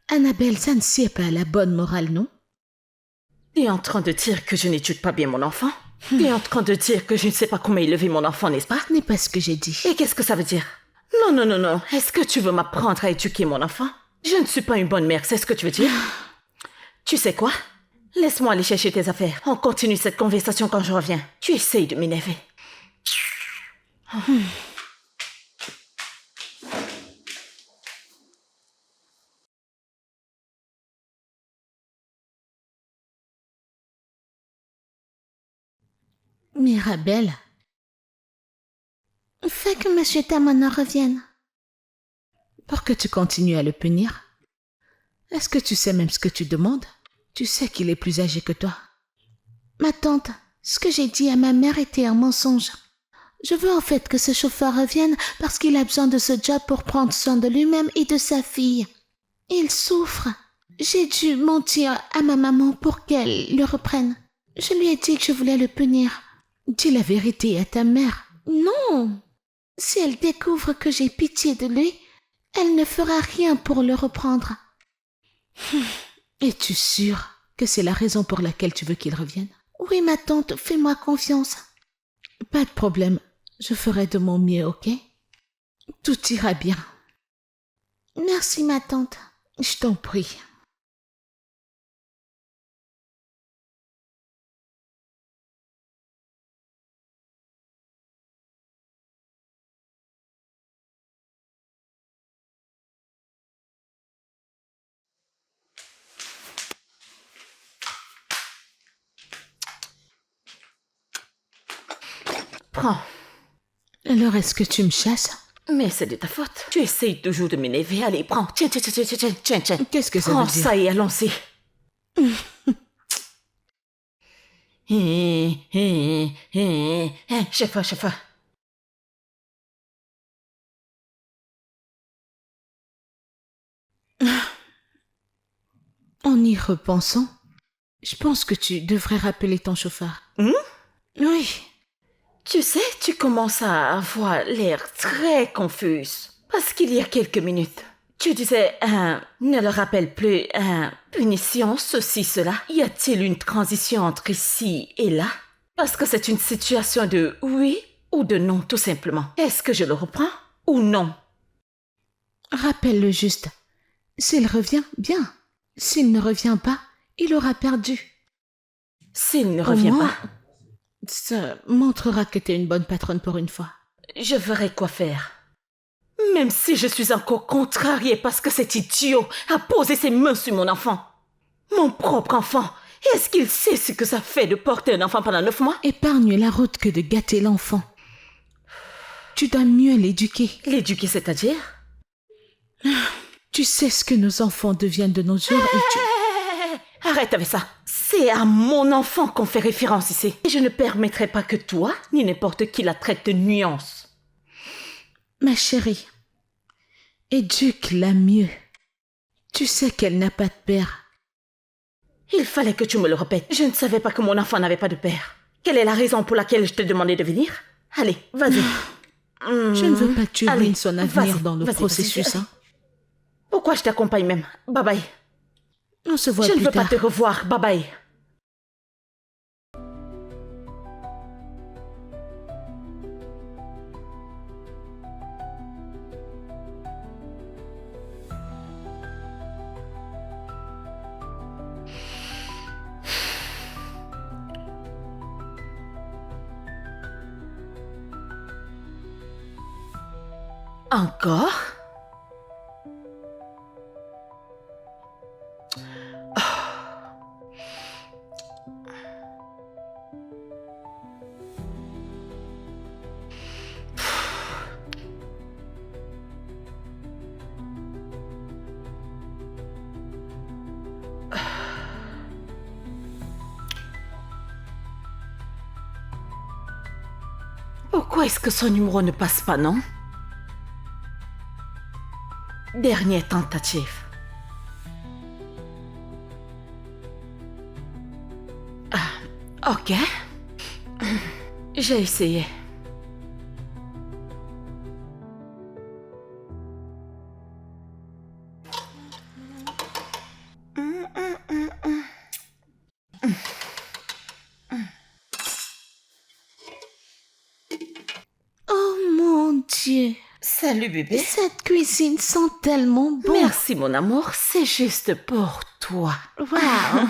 Annabelle, ça ne sied pas à la bonne morale, non? Tu es en train de dire que je n'éduque pas bien mon enfant? Tu es en train de dire que je ne sais pas comment élever mon enfant, n'est-ce pas? Ce n'est pas ce que j'ai dit. Et qu'est-ce que ça veut dire? Non. Est-ce que tu veux m'apprendre à éduquer mon enfant? Je ne suis pas une bonne mère, c'est ce que tu veux dire? Tu sais quoi? Laisse-moi aller chercher tes affaires. On continue cette conversation quand je reviens. Tu essayes de m'énerver. Mirabelle, fais que Monsieur Tamona revienne. Pour que tu continues à le punir. Est-ce que tu sais même ce que tu demandes? Tu sais qu'il est plus âgé que toi. Ma tante, ce que j'ai dit à ma mère était un mensonge. Je veux en fait que ce chauffeur revienne parce qu'il a besoin de ce job pour prendre soin de lui-même et de sa fille. Il souffre. J'ai dû mentir à ma maman pour qu'elle le reprenne. Je lui ai dit que je voulais le punir. Dis la vérité à ta mère. Non. Si elle découvre que j'ai pitié de lui, elle ne fera rien pour le reprendre. Es-tu sûre que c'est la raison pour laquelle tu veux qu'il revienne? Oui, ma tante, fais-moi confiance. Pas de problème, je ferai de mon mieux, ok? Tout ira bien. Merci, ma tante. Je t'en prie. Prends. Alors, est-ce que tu me chasses? Mais c'est de ta faute. Tu essayes toujours de m'énerver. Allez, prends. Tiens. Qu'est-ce que ça Prends veut dire? ça et allons-y. Chef. En y repensant, je pense que tu devrais rappeler ton chauffeur. Oui. Tu sais, tu commences à avoir l'air très confuse. Parce qu'il y a quelques minutes, tu disais, ne le rappelle plus, punition, ceci, cela. Y a-t-il une transition entre ici et là? Parce que c'est une situation de oui ou de non, tout simplement. Est-ce que je le reprends ou non? Rappelle-le juste. S'il revient, bien. S'il ne revient pas, il aura perdu. S'il ne Au revient moins, pas, ça montrera que tu es une bonne patronne pour une fois. je verrai quoi faire. Même si je suis encore contrariée parce que cet idiot a posé ses mains sur mon enfant. Mon propre enfant. Est-ce qu'il sait ce que ça fait de porter un enfant pendant 9 mois? Épargne la route que de gâter l'enfant. Tu dois mieux l'éduquer. L'éduquer, c'est-à-dire? Tu sais ce que nos enfants deviennent de nos jours et tu... Arrête avec ça. C'est à mon enfant qu'on fait référence ici. Et je ne permettrai pas que toi, ni n'importe qui la traite de nuance. Ma chérie, éduque-la mieux. Tu sais qu'elle n'a pas de père. Il fallait que tu me le répètes. Je ne savais pas que mon enfant n'avait pas de père. Quelle est la raison pour laquelle je t'ai demandé de venir? Allez, vas-y. Je ne veux pas que tu Allez, ruines son avenir vas-y, dans le vas-y, processus. vas-y. Hein. Pourquoi je t'accompagne même? Bye bye. On se voit Je ne plus veux pas tard. te revoir. Bye bye. Encore? Pourquoi est-ce que son numéro ne passe pas, non? Dernière tentative. Ah, ok. J'ai essayé. Oh mon Dieu. Salut bébé. Cette cuisine sent tellement bon. Merci mon amour, c'est juste pour toi. Waouh.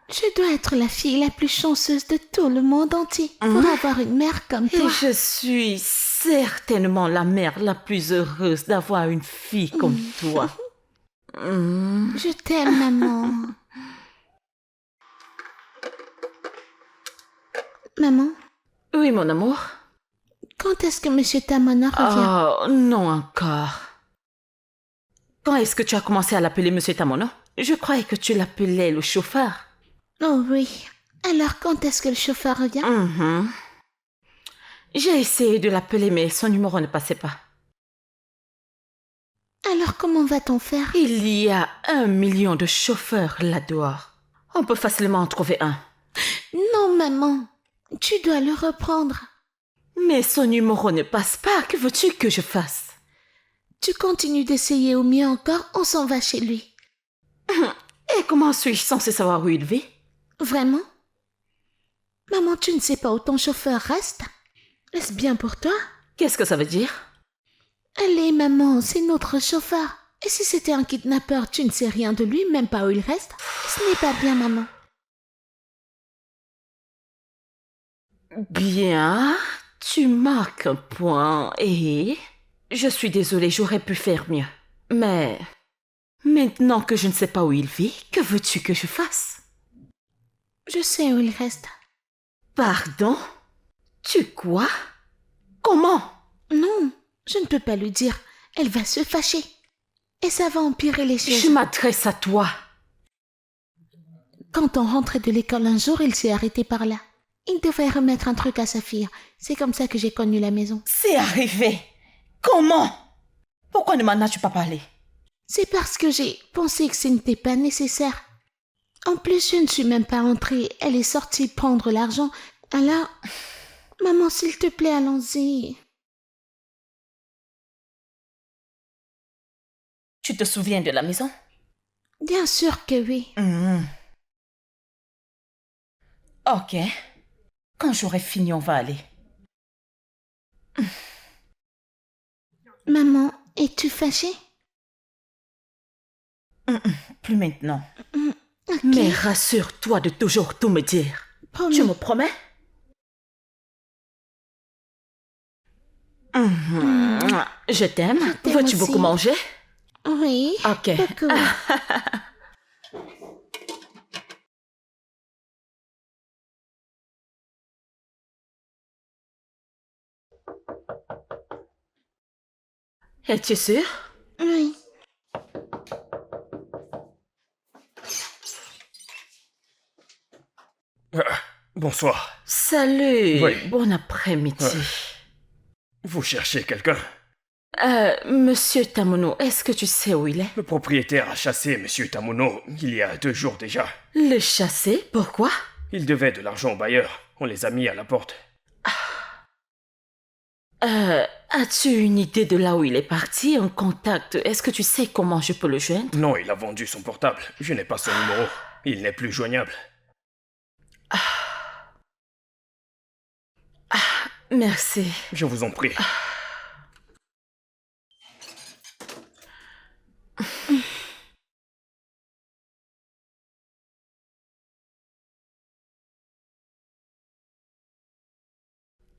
Je dois être la fille la plus chanceuse de tout le monde entier pour avoir une mère comme Et toi. je suis certainement la mère la plus heureuse d'avoir une fille comme toi. Je t'aime, maman. Maman, Oui mon amour. quand est-ce que Monsieur Tamona revient? Oh, non encore. Quand est-ce que tu as commencé à l'appeler Monsieur Tamono? Je croyais que tu l'appelais le chauffeur. Oh oui. Alors quand est-ce que le chauffeur revient? J'ai essayé de l'appeler, mais son numéro ne passait pas. Alors comment va-t-on faire? Il y a 1 million de chauffeurs là-dehors. On peut facilement en trouver un. Non, maman. Tu dois le reprendre. Mais son numéro ne passe pas. Que veux-tu que je fasse? Tu continues d'essayer au mieux encore, on s'en va chez lui. Et comment suis-je censée savoir où il vit? Vraiment? Maman, tu ne sais pas où ton chauffeur reste? Est-ce bien pour toi? Qu'est-ce que ça veut dire? Allez, maman, c'est notre chauffeur. Et si c'était un kidnappeur, tu ne sais rien de lui, même pas où il reste? Ce n'est pas bien, maman. Bien, tu marques un point et... Je suis désolée, j'aurais pu faire mieux. Mais... Maintenant que je ne sais pas où il vit, que veux-tu que je fasse? Je sais où il reste. Pardon? Tu quoi? Comment? Non, je ne peux pas lui dire. Elle va se fâcher. Et ça va empirer les choses. Je m'adresse à toi. Quand on rentrait de l'école un jour, il s'est arrêté par là. Il devait remettre un truc à sa fille. C'est comme ça que j'ai connu la maison. C'est arrivé. Comment? Pourquoi ne m'en as-tu pas parlé? C'est parce que j'ai pensé que ce n'était pas nécessaire. En plus, je ne suis même pas entrée. Elle est sortie prendre l'argent. Alors, maman, s'il te plaît, allons-y. Tu te souviens de la maison? Bien sûr que oui. Ok. Quand j'aurai fini, on va aller. Maman, es-tu fâchée? Plus maintenant. Ok. Mais rassure-toi de toujours tout me dire. Promis. Tu me promets? Je t'aime. t'aime Veux-tu aussi. beaucoup manger? Oui. Ok. Beaucoup. Es-tu sûr? Oui. Bonsoir. Salut. Oui. Bon après-midi. Vous cherchez quelqu'un? Monsieur Tamono, est-ce que tu sais où il est? Le propriétaire a chassé Monsieur Tamuno il y a 2 jours déjà. Le chasser? Pourquoi? Il devait de l'argent au bailleur. On les a mis à la porte. As-tu une idée de là où il est parti? Un contact? Est-ce que tu sais comment je peux le joindre? Non, il a vendu son portable. Je n'ai pas son numéro. Il n'est plus joignable. Merci. Je vous en prie.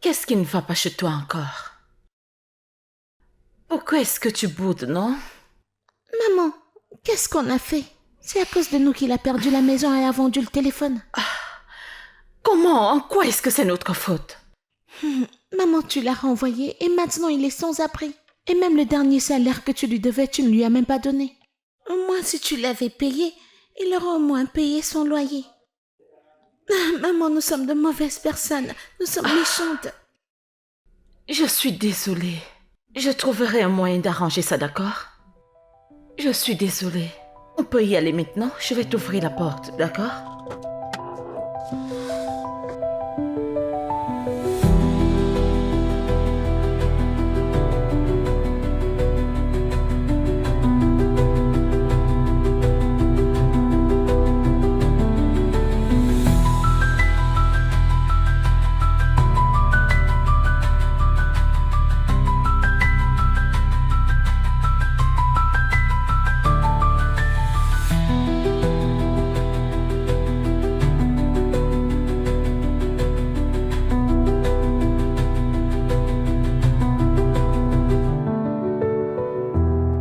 Qu'est-ce qui ne va pas chez toi encore? Pourquoi est-ce que tu boudes, non? Maman, qu'est-ce qu'on a fait? C'est à cause de nous qu'il a perdu la maison et a vendu le téléphone. Comment? En quoi est-ce que c'est notre faute? Maman, tu l'as renvoyé et maintenant il est sans abri. Et même le dernier salaire que tu lui devais, tu ne lui as même pas donné. Au moins, si tu l'avais payé, il aurait au moins payé son loyer. Maman, nous sommes de mauvaises personnes. Nous sommes méchantes. Je suis désolée. Je trouverai un moyen d'arranger ça, d'accord? Je suis désolée. On peut y aller maintenant? Je vais t'ouvrir la porte, d'accord?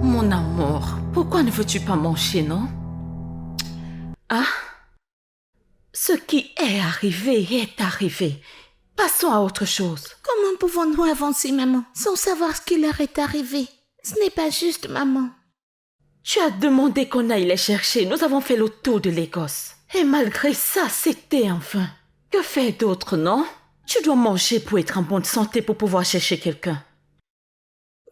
Mon amour, pourquoi ne veux-tu pas manger, non? Ah? Ce qui est arrivé est arrivé. Passons à autre chose. Comment pouvons-nous avancer, maman, sans savoir ce qui leur est arrivé? Ce n'est pas juste, maman. Tu as demandé qu'on aille les chercher. Nous avons fait le tour de l'Écosse. Et malgré ça, c'était en vain. Que faire d'autre, non? Tu dois manger pour être en bonne santé pour pouvoir chercher quelqu'un.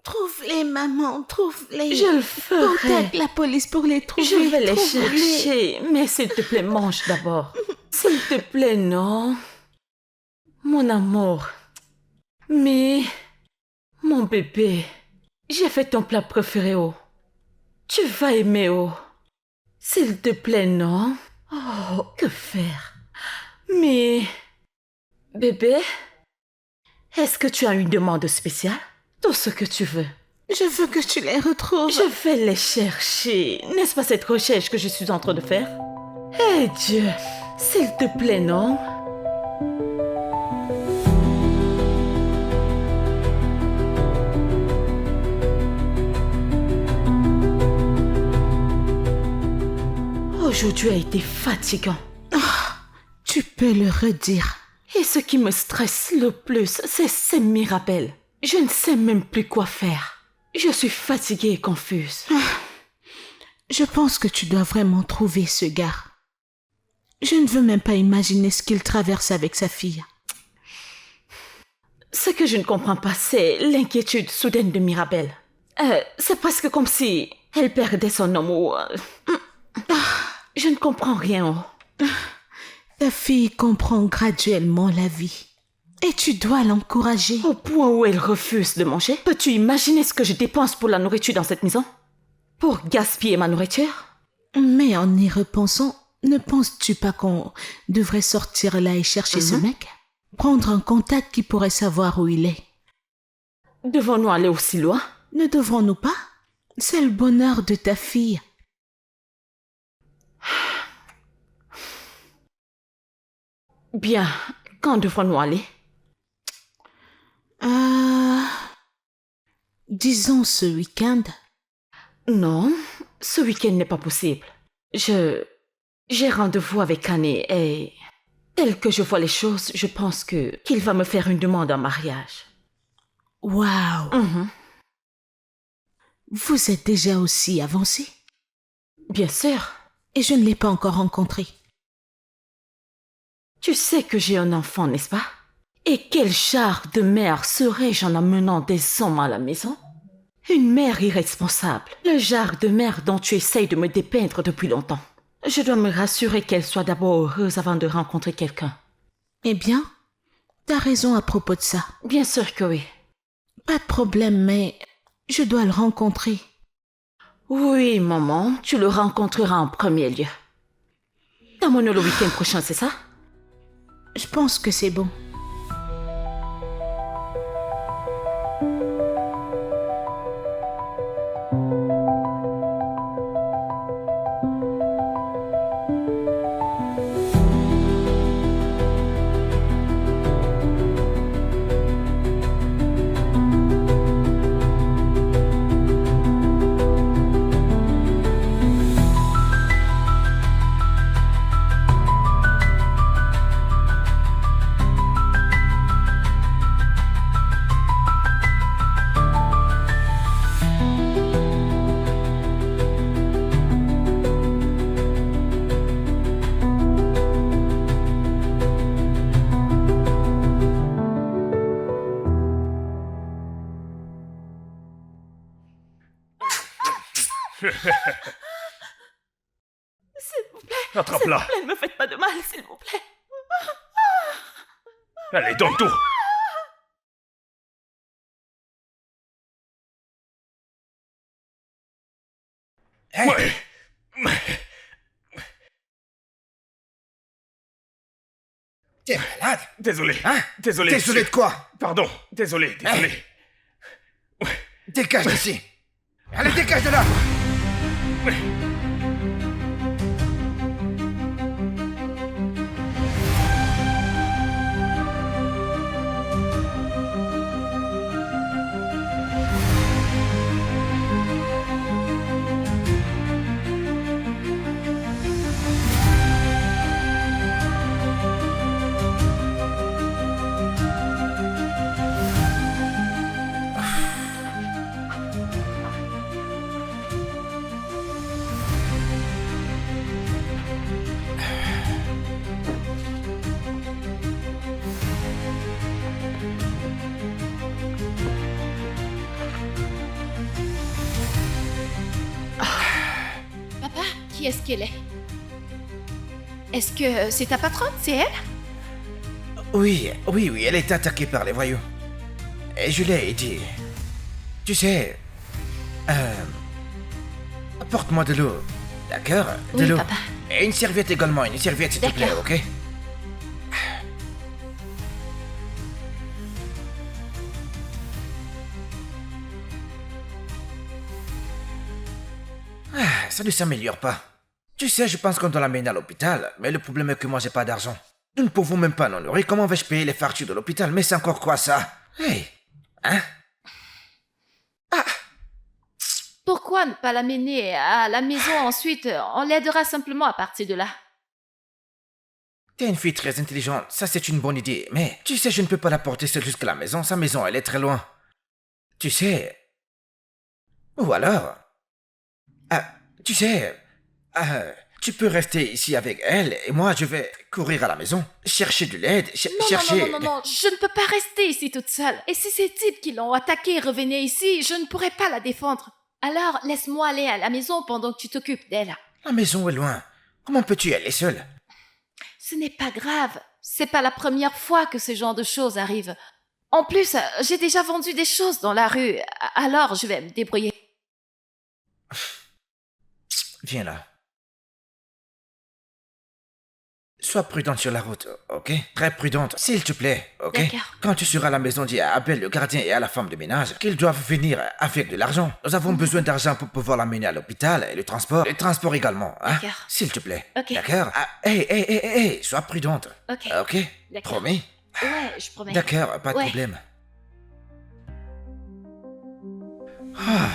Trouve-les, maman, trouve-les. Je le ferai. Contacte la police pour les trouver. Je vais les trouve-les. chercher. Mais s'il te plaît, mange d'abord. S'il te plaît, non. Mon amour. Mais, mon bébé, j'ai fait ton plat préféré, oh. Tu vas aimer, oh. S'il te plaît, non. Oh, que faire? Mais, bébé, est-ce que tu as une demande spéciale? Tout ce que tu veux. Je veux que tu les retrouves. Je vais les chercher. N'est-ce pas cette recherche que je suis en train de faire? Eh Dieu, s'il te plaît, non? Aujourd'hui a été fatigant. Tu peux le redire. Et ce qui me stresse le plus, c'est Mirabelle. Je ne sais même plus quoi faire. Je suis fatiguée et confuse. Je pense que tu dois vraiment trouver ce gars. Je ne veux même pas imaginer ce qu'il traverse avec sa fille. Ce que je ne comprends pas, c'est l'inquiétude soudaine de Mirabelle. C'est presque comme si elle perdait son homme ou... Je ne comprends rien. Ta fille comprend graduellement la vie. Et tu dois l'encourager. Au point où elle refuse de manger. Peux-tu imaginer ce que je dépense pour la nourriture dans cette maison? Pour gaspiller ma nourriture? Mais en y repensant, ne penses-tu pas qu'on devrait sortir là et chercher ce mec? Prendre un contact qui pourrait savoir où il est. Devons-nous aller aussi loin? Ne devrons-nous pas? C'est le bonheur de ta fille. Bien, quand devrons-nous aller? Disons ce week-end. Non, ce week-end n'est pas possible. J'ai rendez-vous avec Annie et tel que je vois les choses, je pense qu'il va me faire une demande en mariage. Waouh! Vous êtes déjà aussi avancé? Bien sûr. Et je ne l'ai pas encore rencontré. Tu sais que j'ai un enfant, n'est-ce pas? Et quel genre de mère serais-je en amenant des hommes à la maison? Une mère irresponsable. Le genre de mère dont tu essayes de me dépeindre depuis longtemps. Je dois me rassurer qu'elle soit d'abord heureuse avant de rencontrer quelqu'un. Eh bien, t'as raison à propos de ça. Bien sûr que oui. Pas de problème, mais je dois le rencontrer. Oui, maman, tu le rencontreras en premier lieu. T'amènes le week-end prochain, c'est ça? Je pense que c'est bon. S'il vous plaît. Attrape-la. S'il vous plaît, ne me faites pas de mal, s'il vous plaît. Allez, donne tout. Hey, Ouais. t'es malade? Désolé. Hein? Désolé. Désolé de quoi? Pardon. Désolé. Dégage d'ici. Allez, dégage de là. Papa, qui est-ce qu'elle est? Est-ce que c'est ta patronne, c'est elle? Oui, elle est attaquée par les voyous. Et je l'ai dit. Tu sais... apporte-moi de l'eau. D'accord? De Oui, l'eau. papa. Et une serviette également, une serviette s'il te plaît, D'accord. ok? Ça ne s'améliore pas. Tu sais, je pense qu'on doit l'amener à l'hôpital, mais le problème est que moi j'ai pas d'argent. Nous ne pouvons même pas nous nourrir. Comment vais-je payer les factures de l'hôpital? Mais c'est encore quoi ça? Hey! Hein? Pourquoi ne pas l'amener à la maison ensuite? On l'aidera simplement à partir de là. T'es une fille très intelligente, ça c'est une bonne idée. Mais tu sais, je ne peux pas la porter seule jusqu'à la maison. Sa maison, elle est très loin. Tu sais... Ou alors... tu sais... tu peux rester ici avec elle et moi je vais courir à la maison, chercher de l'aide, chercher... Non, je ne peux pas rester ici toute seule. Et si ces types qui l'ont attaquée revenaient ici, je ne pourrais pas la défendre. Alors, laisse-moi aller à la maison pendant que tu t'occupes d'elle. La maison est loin. Comment peux-tu y aller seule? Ce n'est pas grave. C'est pas la première fois que ce genre de choses arrivent. En plus, j'ai déjà vendu des choses dans la rue, alors je vais me débrouiller. Viens là. Sois prudente sur la route, ok? Très prudente, s'il te plaît, ok? D'accord. Quand tu seras à la maison, dis à Abel, le gardien et à la femme de ménage qu'ils doivent venir avec de l'argent. Nous avons besoin d'argent pour pouvoir l'amener à l'hôpital et le transport. Le transport également, hein? D'accord. S'il te plaît. Ok. D'accord? Ah, hey, sois prudente. Ok. Ok? D'accord. Promis? Ouais, je promets. D'accord, pas de Ouais. problème. Ah.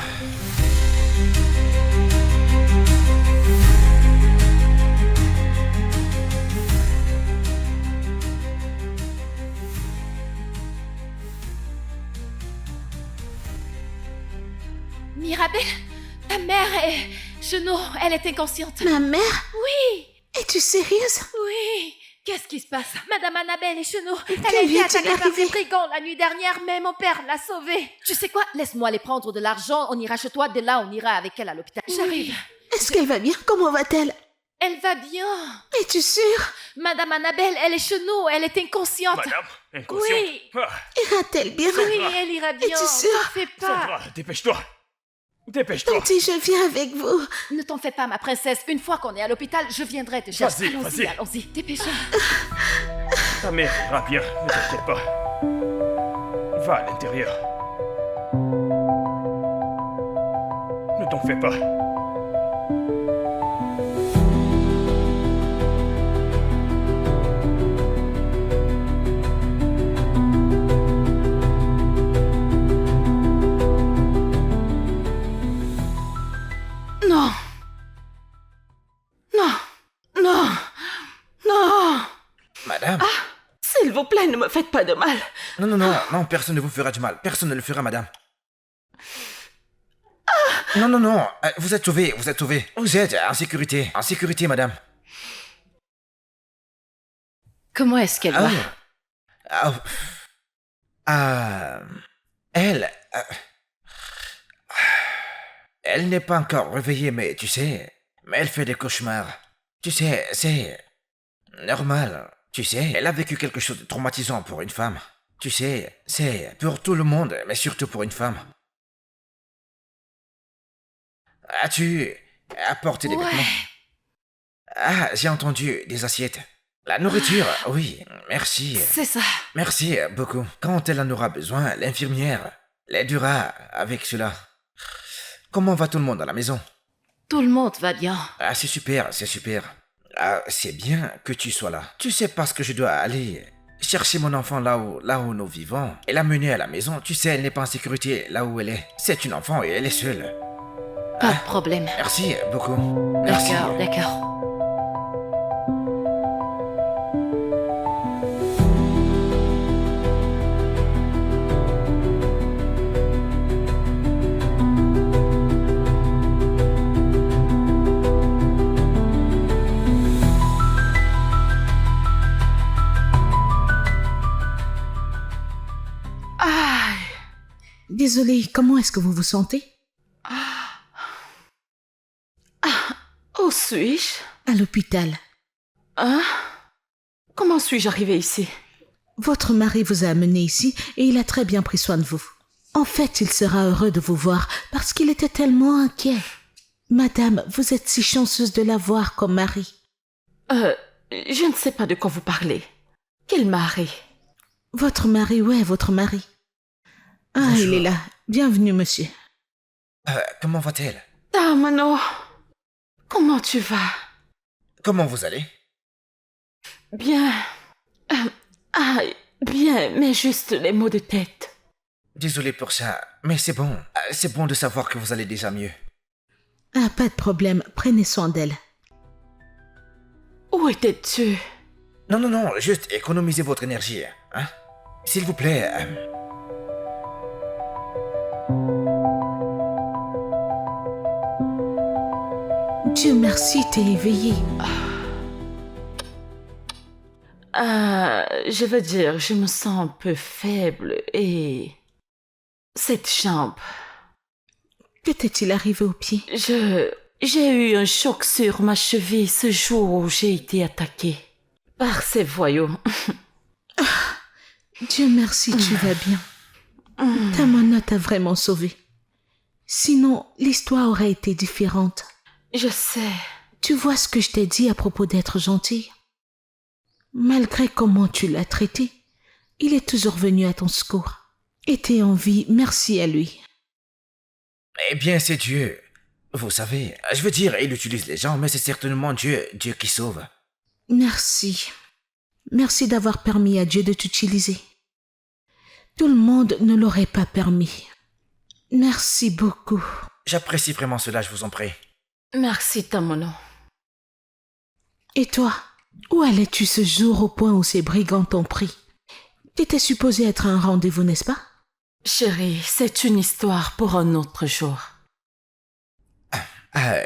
Mirabel, ta mère est... Genou, elle est inconsciente. Ma mère? Oui, Es-tu sérieuse? oui. Qu'est-ce qui se passe? Madame Annabelle est genou. Elle Que a été lui est-il attaquée par arrivé? des brigands la nuit dernière, mais mon père l'a sauvée. Tu sais quoi? Laisse-moi aller prendre de l'argent, on ira chez toi, dès là on ira avec elle à l'hôpital. J'arrive. Est-ce qu'elle va bien? Comment va-t-elle? Elle va bien. Es-tu sûre? Madame Annabelle, elle est genou, elle est inconsciente. Madame, inconsciente. Oui. Ah, Ira-t-elle bien? Oui, elle ira bien. Es-tu sûre? T'en fais pas. Sandra, dépêche-toi. Dépêche-toi. Tante, je viens avec vous. Ne t'en fais pas, ma princesse. Une fois qu'on est à l'hôpital, je viendrai te chercher. Vas-y, Allons-y, vas-y. allons-y. Dépêchons. Ta mère ira bien, ne t'inquiète pas. Va à l'intérieur. Ne t'en fais pas. Non. Non. Non. Non. Madame? S'il vous plaît, ne me faites pas de mal. Non, personne ne vous fera du mal. Personne ne le fera, madame. Non, vous êtes sauvée, vous êtes sauvée. Vous êtes en sécurité, madame. Comment est-ce qu'elle va? Ah, elle... elle n'est pas encore réveillée, mais tu sais... Mais elle fait des cauchemars. Tu sais, c'est... normal. Tu sais, elle a vécu quelque chose de traumatisant pour une femme. Tu sais, c'est pour tout le monde, mais surtout pour une femme. As-tu apporté des Ouais. vêtements? Ah, j'ai entendu des assiettes. La nourriture, oui, merci. C'est ça. Merci beaucoup. Quand elle en aura besoin, l'infirmière l'aidera avec cela. Comment va tout le monde à la maison? Tout le monde va bien. Ah, c'est super, c'est super. Ah, c'est bien que tu sois là. Tu sais parce que je dois aller chercher mon enfant là où nous vivons et l'amener à la maison. Tu sais, elle n'est pas en sécurité là où elle est. C'est une enfant et elle est seule. Pas de problème. Merci beaucoup. Merci. D'accord. Aïe. Désolée, comment est-ce que vous vous sentez? Où suis-je? À l'hôpital. Hein? Comment suis-je arrivée ici? Votre mari vous a amené ici et il a très bien pris soin de vous. En fait, il sera heureux de vous voir parce qu'il était tellement inquiet. Madame, vous êtes si chanceuse de l'avoir comme mari. Je ne sais pas de quoi vous parlez. Quel mari? Votre mari, ouais, votre mari. Ah, Bonjour. il est là. Bienvenue, monsieur. Comment va-t-elle? Mano, comment tu vas? Comment vous allez? Bien. Bien, mais juste les maux de tête. Désolé pour ça, mais c'est bon. C'est bon de savoir que vous allez déjà mieux. Ah, pas de problème. Prenez soin d'elle. Où étais-tu? Non, juste économisez votre énergie, hein? S'il vous plaît. Dieu merci, t'es éveillée. Je veux dire, je me sens un peu faible et... Cette jambe, Que t'est-il arrivé au pied? j'ai eu un choc sur ma cheville ce jour où j'ai été attaquée par ces voyous. Dieu merci, tu vas bien. Ta mana t'a vraiment sauvée. Sinon, l'histoire aurait été différente. Je sais. Tu vois ce que je t'ai dit à propos d'être gentille? Malgré comment tu l'as traité, il est toujours venu à ton secours. Et t'es en vie, merci à lui. Eh bien, c'est Dieu. Vous savez, je veux dire, il utilise les gens, mais c'est certainement Dieu qui sauve. Merci. Merci d'avoir permis à Dieu de t'utiliser. Tout le monde ne l'aurait pas permis. Merci beaucoup. J'apprécie vraiment cela, je vous en prie. Merci, Tamono. Et toi, où allais-tu ce jour au point où ces brigands t'ont pris? T'étais supposé être un rendez-vous, n'est-ce pas? Chérie, c'est une histoire pour un autre jour.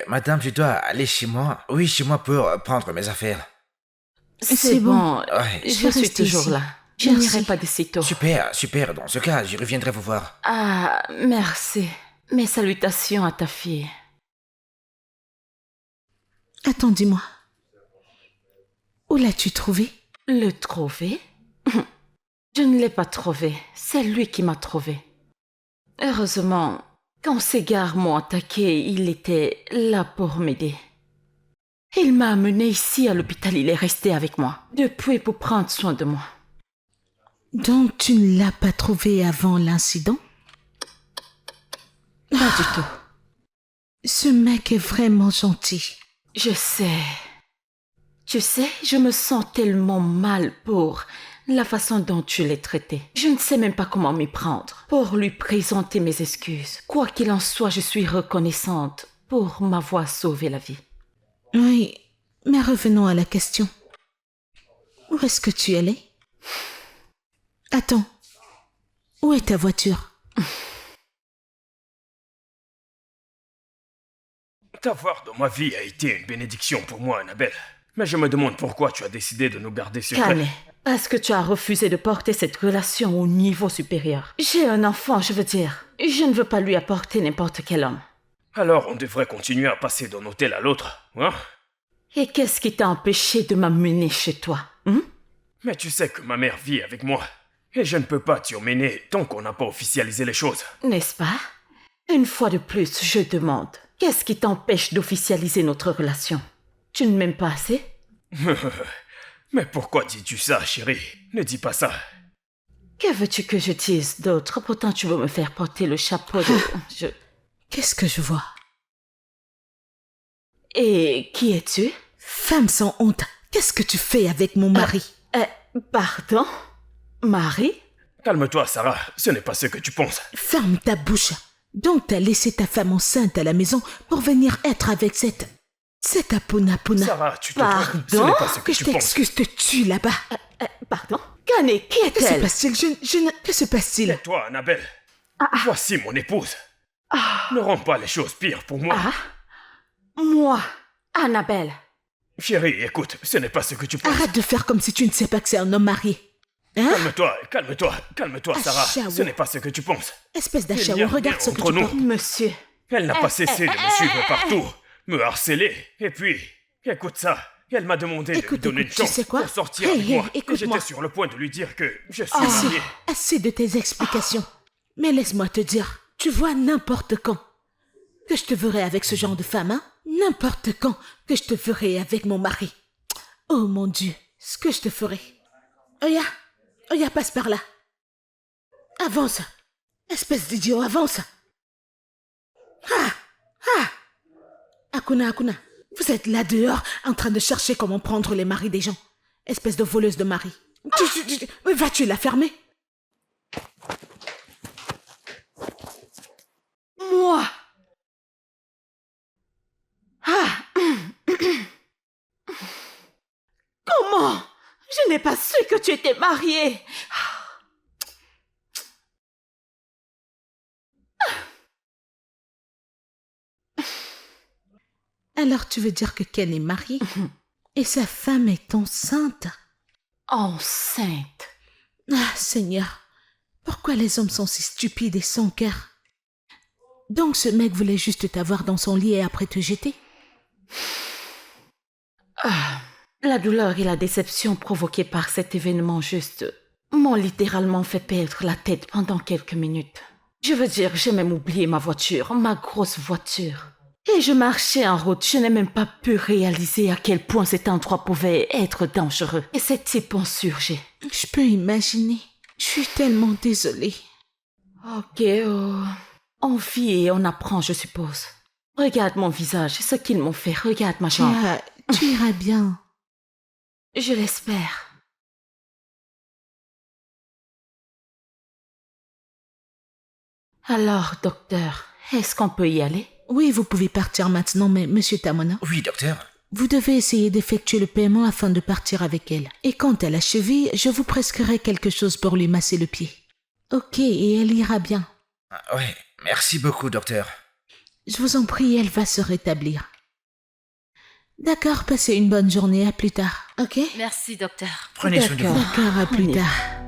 Madame, je dois aller chez moi. Oui, chez moi pour prendre mes affaires. C'est bon, Ouais. je vais suis rester toujours ici. là. Je Merci. n'irai pas d'ici tôt. Super. Dans ce cas, je reviendrai vous voir. Ah, merci. Mes salutations à ta fille. Attends, dis-moi. Où l'as-tu trouvé? Le trouver? Je ne l'ai pas trouvé. C'est lui qui m'a trouvé. Heureusement, quand ces gars m'ont attaqué, il était là pour m'aider. Il m'a amené ici à l'hôpital. Il est resté avec moi depuis pour prendre soin de moi. Donc tu ne l'as pas trouvé avant l'incident? Pas du tout. Ce mec est vraiment gentil. Je sais. Tu sais, je me sens tellement mal pour la façon dont tu l'as traité. Je ne sais même pas comment m'y prendre pour lui présenter mes excuses. Quoi qu'il en soit, je suis reconnaissante pour m'avoir sauvé la vie. Oui, mais revenons à la question. Où est-ce que tu allais? Attends, où est ta voiture? T'avoir dans ma vie a été une bénédiction pour moi, Annabelle. Mais je me demande pourquoi tu as décidé de nous garder secret. Calme, parce que tu as refusé de porter cette relation au niveau supérieur. J'ai un enfant, je veux dire. Je ne veux pas lui apporter n'importe quel homme. Alors on devrait continuer à passer d'un hôtel à l'autre, hein? Et qu'est-ce qui t'a empêché de m'amener chez toi, hein? Mais tu sais que ma mère vit avec moi. Et je ne peux pas t'y emmener tant qu'on n'a pas officialisé les choses. N'est-ce pas? Une fois de plus, je demande, qu'est-ce qui t'empêche d'officialiser notre relation? Tu ne m'aimes pas assez? Mais pourquoi dis-tu ça, chérie? Ne dis pas ça. Que veux-tu que je dise d'autre? Pourtant, tu veux me faire porter le chapeau de... Qu'est-ce que je vois? Et qui es-tu? Femme sans honte, qu'est-ce que tu fais avec mon mari? Pardon? Marie? Calme-toi, Sarah. Ce n'est pas ce que tu penses. Ferme ta bouche. Donc t'as laissé ta femme enceinte à la maison pour venir être avec cette Apuna. Sarah, tu te Pardon? trompes. Ce n'est pas ce que Que je tu penses. t'excuse, te tue là-bas. Pardon? Kane, qui Que se est-elle? passe-t-il? Que se passe-t-il? Et toi, Annabelle, voici mon épouse. Ne rends pas les choses pires pour moi. Moi, Annabelle. Chérie, écoute, ce n'est pas ce que tu penses. Arrête de faire comme si tu ne sais pas que c'est un homme marié. Hein? Calme-toi, Sarah. Chaos. Ce n'est pas ce que tu penses. Espèce Il y a d'achat, rien regarde ce que entre tu nous. portes. Monsieur. Elle n'a pas cessé de me suivre partout, me harceler, et puis, écoute ça, elle m'a demandé de lui Écoute, donner une tu chance sais quoi? pour sortir Hey, avec hey, moi. Et écoute-moi. j'étais sur le point de lui dire que je suis Assez, marié. assez de tes explications. Mais laisse-moi te dire, tu vois n'importe quand que je te verrai avec ce genre de femme, hein? N'importe quand que je te verrai avec mon mari. Oh mon Dieu, ce que je te ferai. Oya, passe par là. Avance. Espèce d'idiot, avance. Akuna, vous êtes là dehors en train de chercher comment prendre les maris des gens. Espèce de voleuse de mari. Vas-tu la fermer? Moi. Comment? Je n'ai pas su que tu étais mariée. Alors tu veux dire que Ken est marié et sa femme est enceinte? Enceinte. Ah, Seigneur, pourquoi les hommes sont si stupides et sans cœur? Donc ce mec voulait juste t'avoir dans son lit et après te jeter? La douleur et la déception provoquées par cet événement juste m'ont littéralement fait perdre la tête pendant quelques minutes. Je veux dire, j'ai même oublié ma voiture, ma grosse voiture. Et je marchais en route, je n'ai même pas pu réaliser à quel point cet endroit pouvait être dangereux. Et ces types ont surgi. Je peux imaginer. Je suis tellement désolée. Ok, on vit et on apprend, je suppose. Regarde mon visage, ce qu'ils m'ont fait, regarde ma jambe. Tu iras bien. Je l'espère. Alors, docteur, est-ce qu'on peut y aller? Oui, vous pouvez partir maintenant, mais monsieur Tamona, Oui, docteur. vous devez essayer d'effectuer le paiement afin de partir avec elle. Et quand elle a cheville, je vous prescrirai quelque chose pour lui masser le pied. Ok, et elle ira bien. Oui, merci beaucoup, docteur. Je vous en prie, elle va se rétablir. D'accord, passez une bonne journée, à plus tard, ok? Merci, docteur. Prenez soin de vous. D'accord, à plus On y va. tard.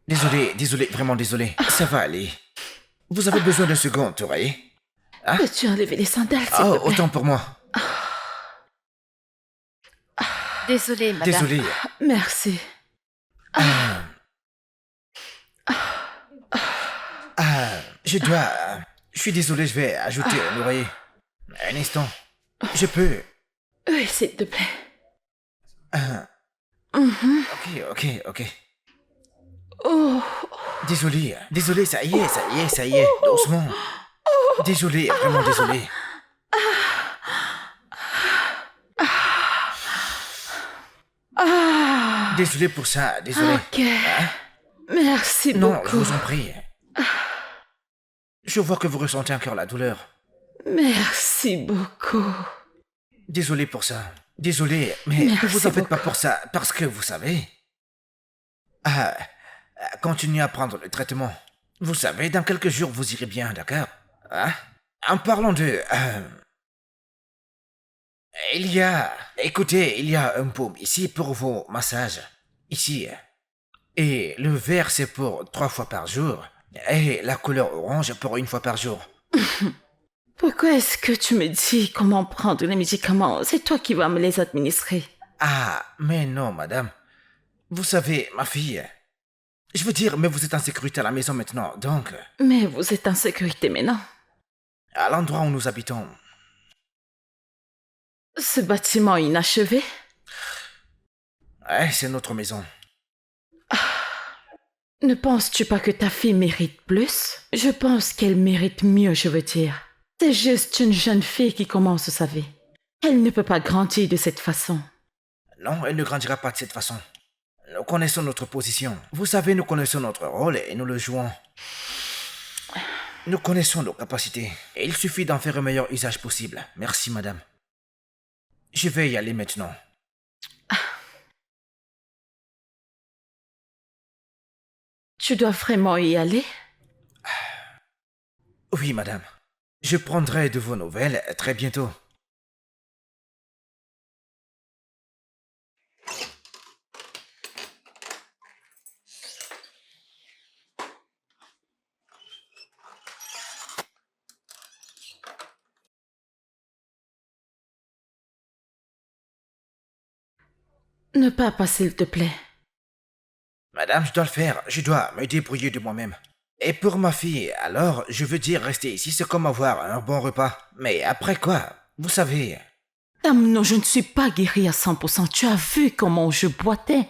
Désolé, désolé, vraiment désolé. Ça va aller. Vous avez besoin d'un second, tu voyez? Peux-tu enlever les sandales, s'il Oh, te plaît? autant pour moi. Désolée, madame. Désolé. Merci. Je suis désolé, je vais ajouter un oreiller. Un instant. Je peux. Oui, s'il te plaît. Ok. Oh, Désolé, ça y est, doucement. Désolé, vraiment désolé. Désolé pour ça, désolé. ok. Merci Non, je beaucoup. vous en prie. Je vois que vous ressentez encore la douleur. Merci beaucoup. Désolé pour ça. Désolé, mais ne vous en faites pas pour ça, parce que vous savez... continuez à prendre le traitement. Vous savez, dans quelques jours, vous irez bien, d'accord? En parlant de... Écoutez, il y a un baume ici pour vos massages. Ici. Et le vert, c'est pour 3 fois par jour. Et la couleur orange pour 1 fois par jour. Pourquoi est-ce que tu me dis comment prendre les médicaments? C'est toi qui vas me les administrer. Mais non, madame. Vous savez, ma fille... Je veux dire, mais vous êtes en sécurité à la maison maintenant, donc... Mais vous êtes en sécurité maintenant. À l'endroit où nous habitons... Ce bâtiment inachevé? c'est notre maison. Ne penses-tu pas que ta fille mérite plus? Je pense qu'elle mérite mieux, je veux dire. C'est juste une jeune fille qui commence sa vie. Elle ne peut pas grandir de cette façon. Non, elle ne grandira pas de cette façon. Nous connaissons notre position. Vous savez, nous connaissons notre rôle et nous le jouons. Nous connaissons nos capacités. Et il suffit d'en faire un meilleur usage possible. Merci, madame. Je vais y aller maintenant. Tu dois vraiment y aller? Oui, madame. Je prendrai de vos nouvelles très bientôt. Ne pars pas, s'il te plaît. Madame, je dois le faire. Je dois me débrouiller de moi-même. Et pour ma fille, alors, je veux dire, rester ici, c'est comme avoir un bon repas. Mais après quoi? Vous savez... Non, je ne suis pas guérie à 100%. Tu as vu comment je boitais?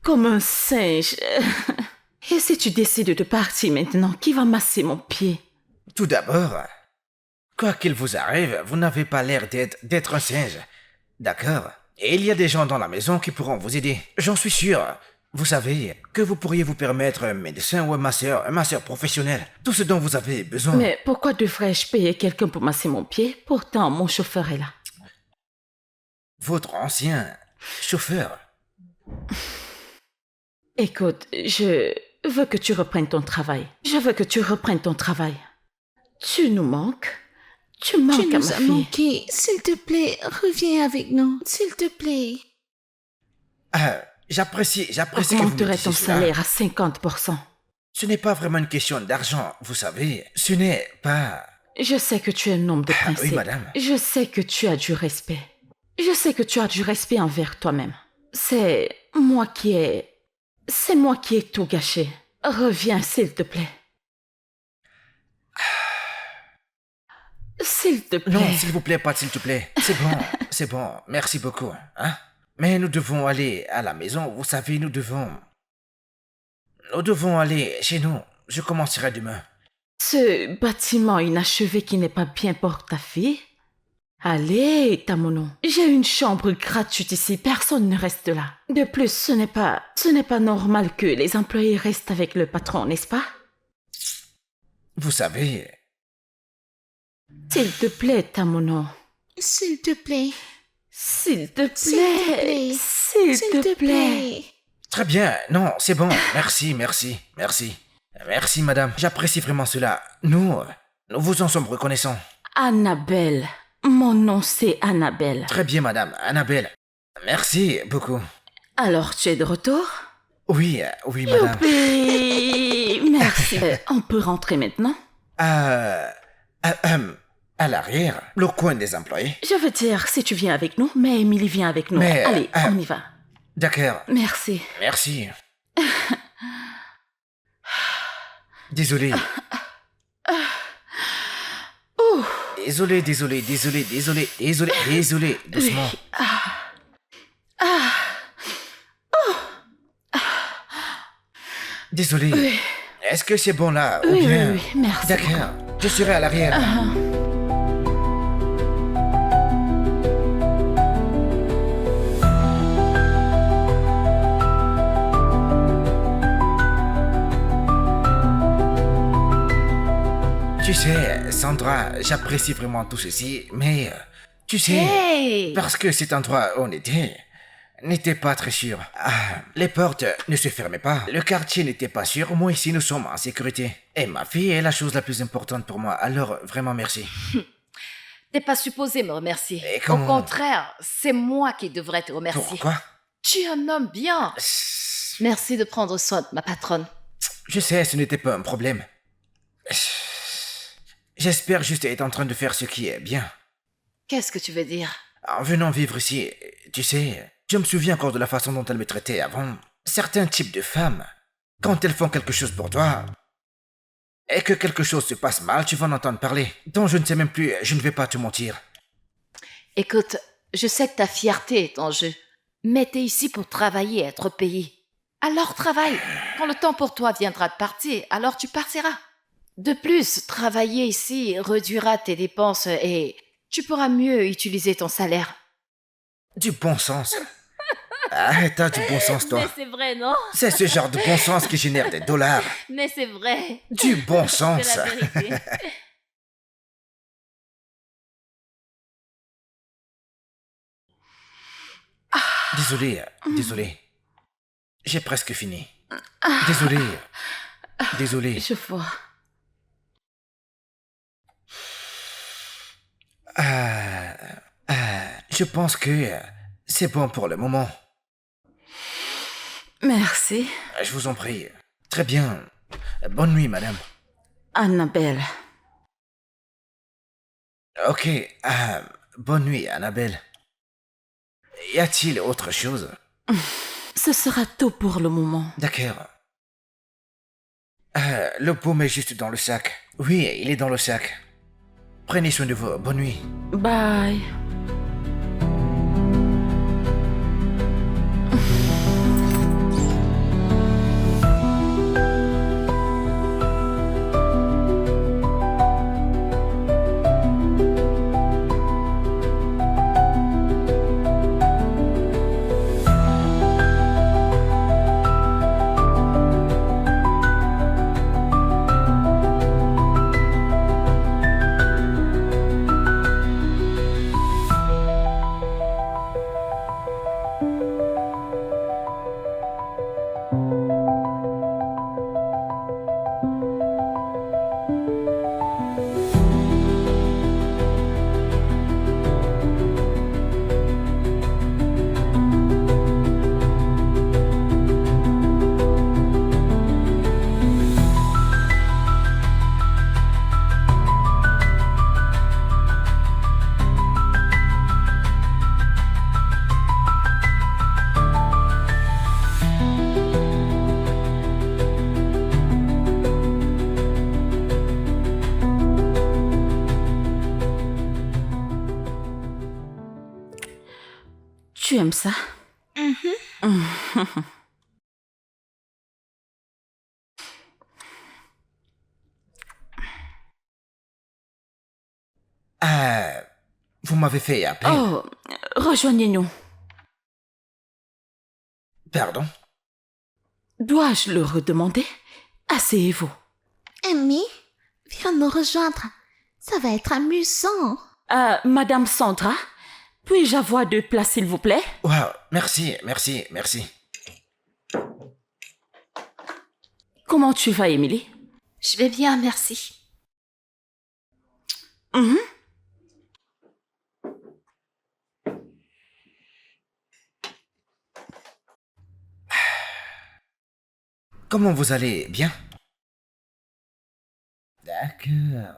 Comme un singe. Et si tu décides de partir maintenant, qui va masser mon pied? Tout d'abord, quoi qu'il vous arrive, vous n'avez pas l'air d'être un singe. D'accord? Et il y a des gens dans la maison qui pourront vous aider. J'en suis sûr. Vous savez que vous pourriez vous permettre un médecin ou un masseur professionnel. Tout ce dont vous avez besoin. Mais pourquoi devrais-je payer quelqu'un pour masser mon pied? Pourtant, mon chauffeur est là. Votre ancien chauffeur. Écoute, je veux que tu reprennes ton travail. Je veux que tu reprennes ton travail. Tu nous manques. Tu manques Tu à nous ma as fille. manqué. S'il te plaît, reviens avec nous. S'il te plaît. J'apprécie que vous me Augmenterai disiez ton cela. salaire à 50%. Ce n'est pas vraiment une question d'argent, vous savez. Ce n'est pas... Je sais que tu es un homme de Ah, oui, principe. madame. Je sais que tu as du respect. Je sais que tu as du respect envers toi-même. C'est moi qui ai tout gâché. Reviens, s'il te plaît. S'il te plaît. Non, s'il vous plaît, pas s'il te plaît. C'est bon, merci beaucoup. Hein? Mais nous devons aller à la maison, vous savez, nous devons aller chez nous. Je commencerai demain. Ce bâtiment inachevé qui n'est pas bien pour ta fille? Allez, Tamono. J'ai une chambre gratuite ici, personne ne reste là. De plus, ce n'est pas normal que les employés restent avec le patron, n'est-ce pas? Vous savez, S'il te plaît, Tamono. S'il te plaît. S'il te S'il te plaît. plaît. S'il te plaît. très bien. Non, c'est bon. Merci. Merci, madame. J'apprécie vraiment cela. Nous vous en sommes reconnaissants. Annabelle. Mon nom, c'est Annabelle. Très bien, madame. Annabelle. Merci beaucoup. Alors, tu es de retour? Oui, madame. Youpi. Merci. On peut rentrer maintenant? À l'arrière, le coin des employés. Je veux dire, si tu viens avec nous, mais Emily vient avec nous. Mais, Allez, on y va. D'accord. Merci. Merci. Désolé. Désolé. Doucement. Désolé. Oui. Est-ce que c'est bon là ou Oui, bien... oui, merci. D'accord. Je serai à l'arrière. Tu sais, Sandra, j'apprécie vraiment tout ceci, mais tu sais, Hey! parce que cet endroit où on était n'était pas très sûr. Les portes ne se fermaient pas, le quartier n'était pas sûr, moi ici nous sommes en sécurité. Et ma fille est la chose la plus importante pour moi, alors vraiment merci. T'es pas supposé me remercier. Et Au comment- contraire, c'est moi qui devrais te remercier. Pourquoi? Tu es un homme bien. Merci de prendre soin de ma patronne. Je sais, ce n'était pas un problème. J'espère juste être en train de faire ce qui est bien. Qu'est-ce que tu veux dire? En venant vivre ici, tu sais, je me souviens encore de la façon dont elle me traitait avant. Certains types de femmes, quand elles font quelque chose pour toi, et que quelque chose se passe mal, tu vas en entendre parler. Donc je ne sais même plus, je ne vais pas te mentir. Écoute, je sais que ta fierté est en jeu, mais t'es ici pour travailler et être payé. Alors travaille. Quand le temps pour toi viendra de partir, alors tu partiras. De plus, travailler ici réduira tes dépenses et tu pourras mieux utiliser ton salaire. Du bon sens. T'as du bon sens, toi. Mais c'est vrai, non? C'est ce genre de bon sens qui génère des dollars. Mais c'est vrai. Du bon sens. C'est la vérité. Désolé. J'ai presque fini. Désolé. Je vois. Je pense que c'est bon pour le moment. Merci. Je vous en prie. Très bien. Bonne nuit, madame. Annabelle. Ok. Bonne nuit, Annabelle. Y a-t-il autre chose? Ce sera tout pour le moment. D'accord. Le baume est juste dans le sac. Oui, il est dans le sac. Prenez soin de vous. Bonne nuit. Bye. Tu aimes ça? Vous m'avez fait appeler. Oh, rejoignez-nous. Pardon? Dois-je le redemander? Asseyez-vous. Amy, viens nous rejoindre. Ça va être amusant. Madame Sandra, puis-je avoir 2 places, s'il vous plaît? Wow, merci. Comment tu vas, Émilie? Je vais bien, merci. Comment vous allez? Bien? D'accord.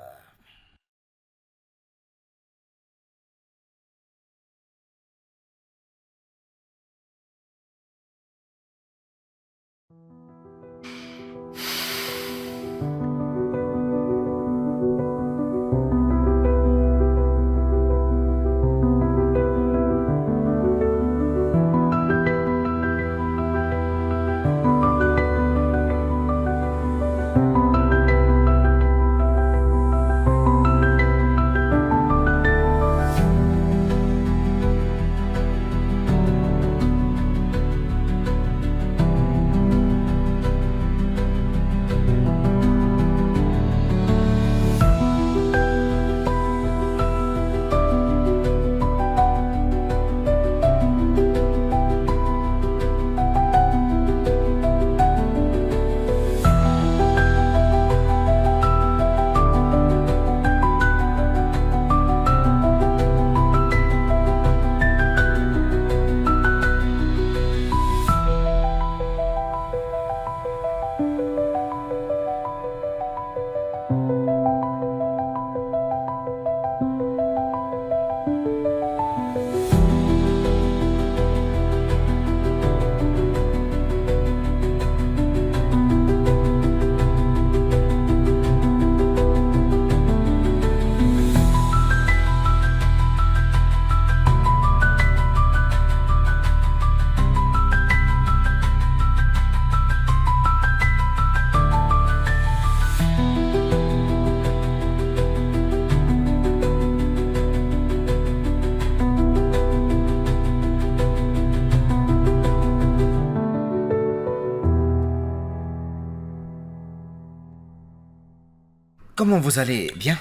Comment vous allez? Bien?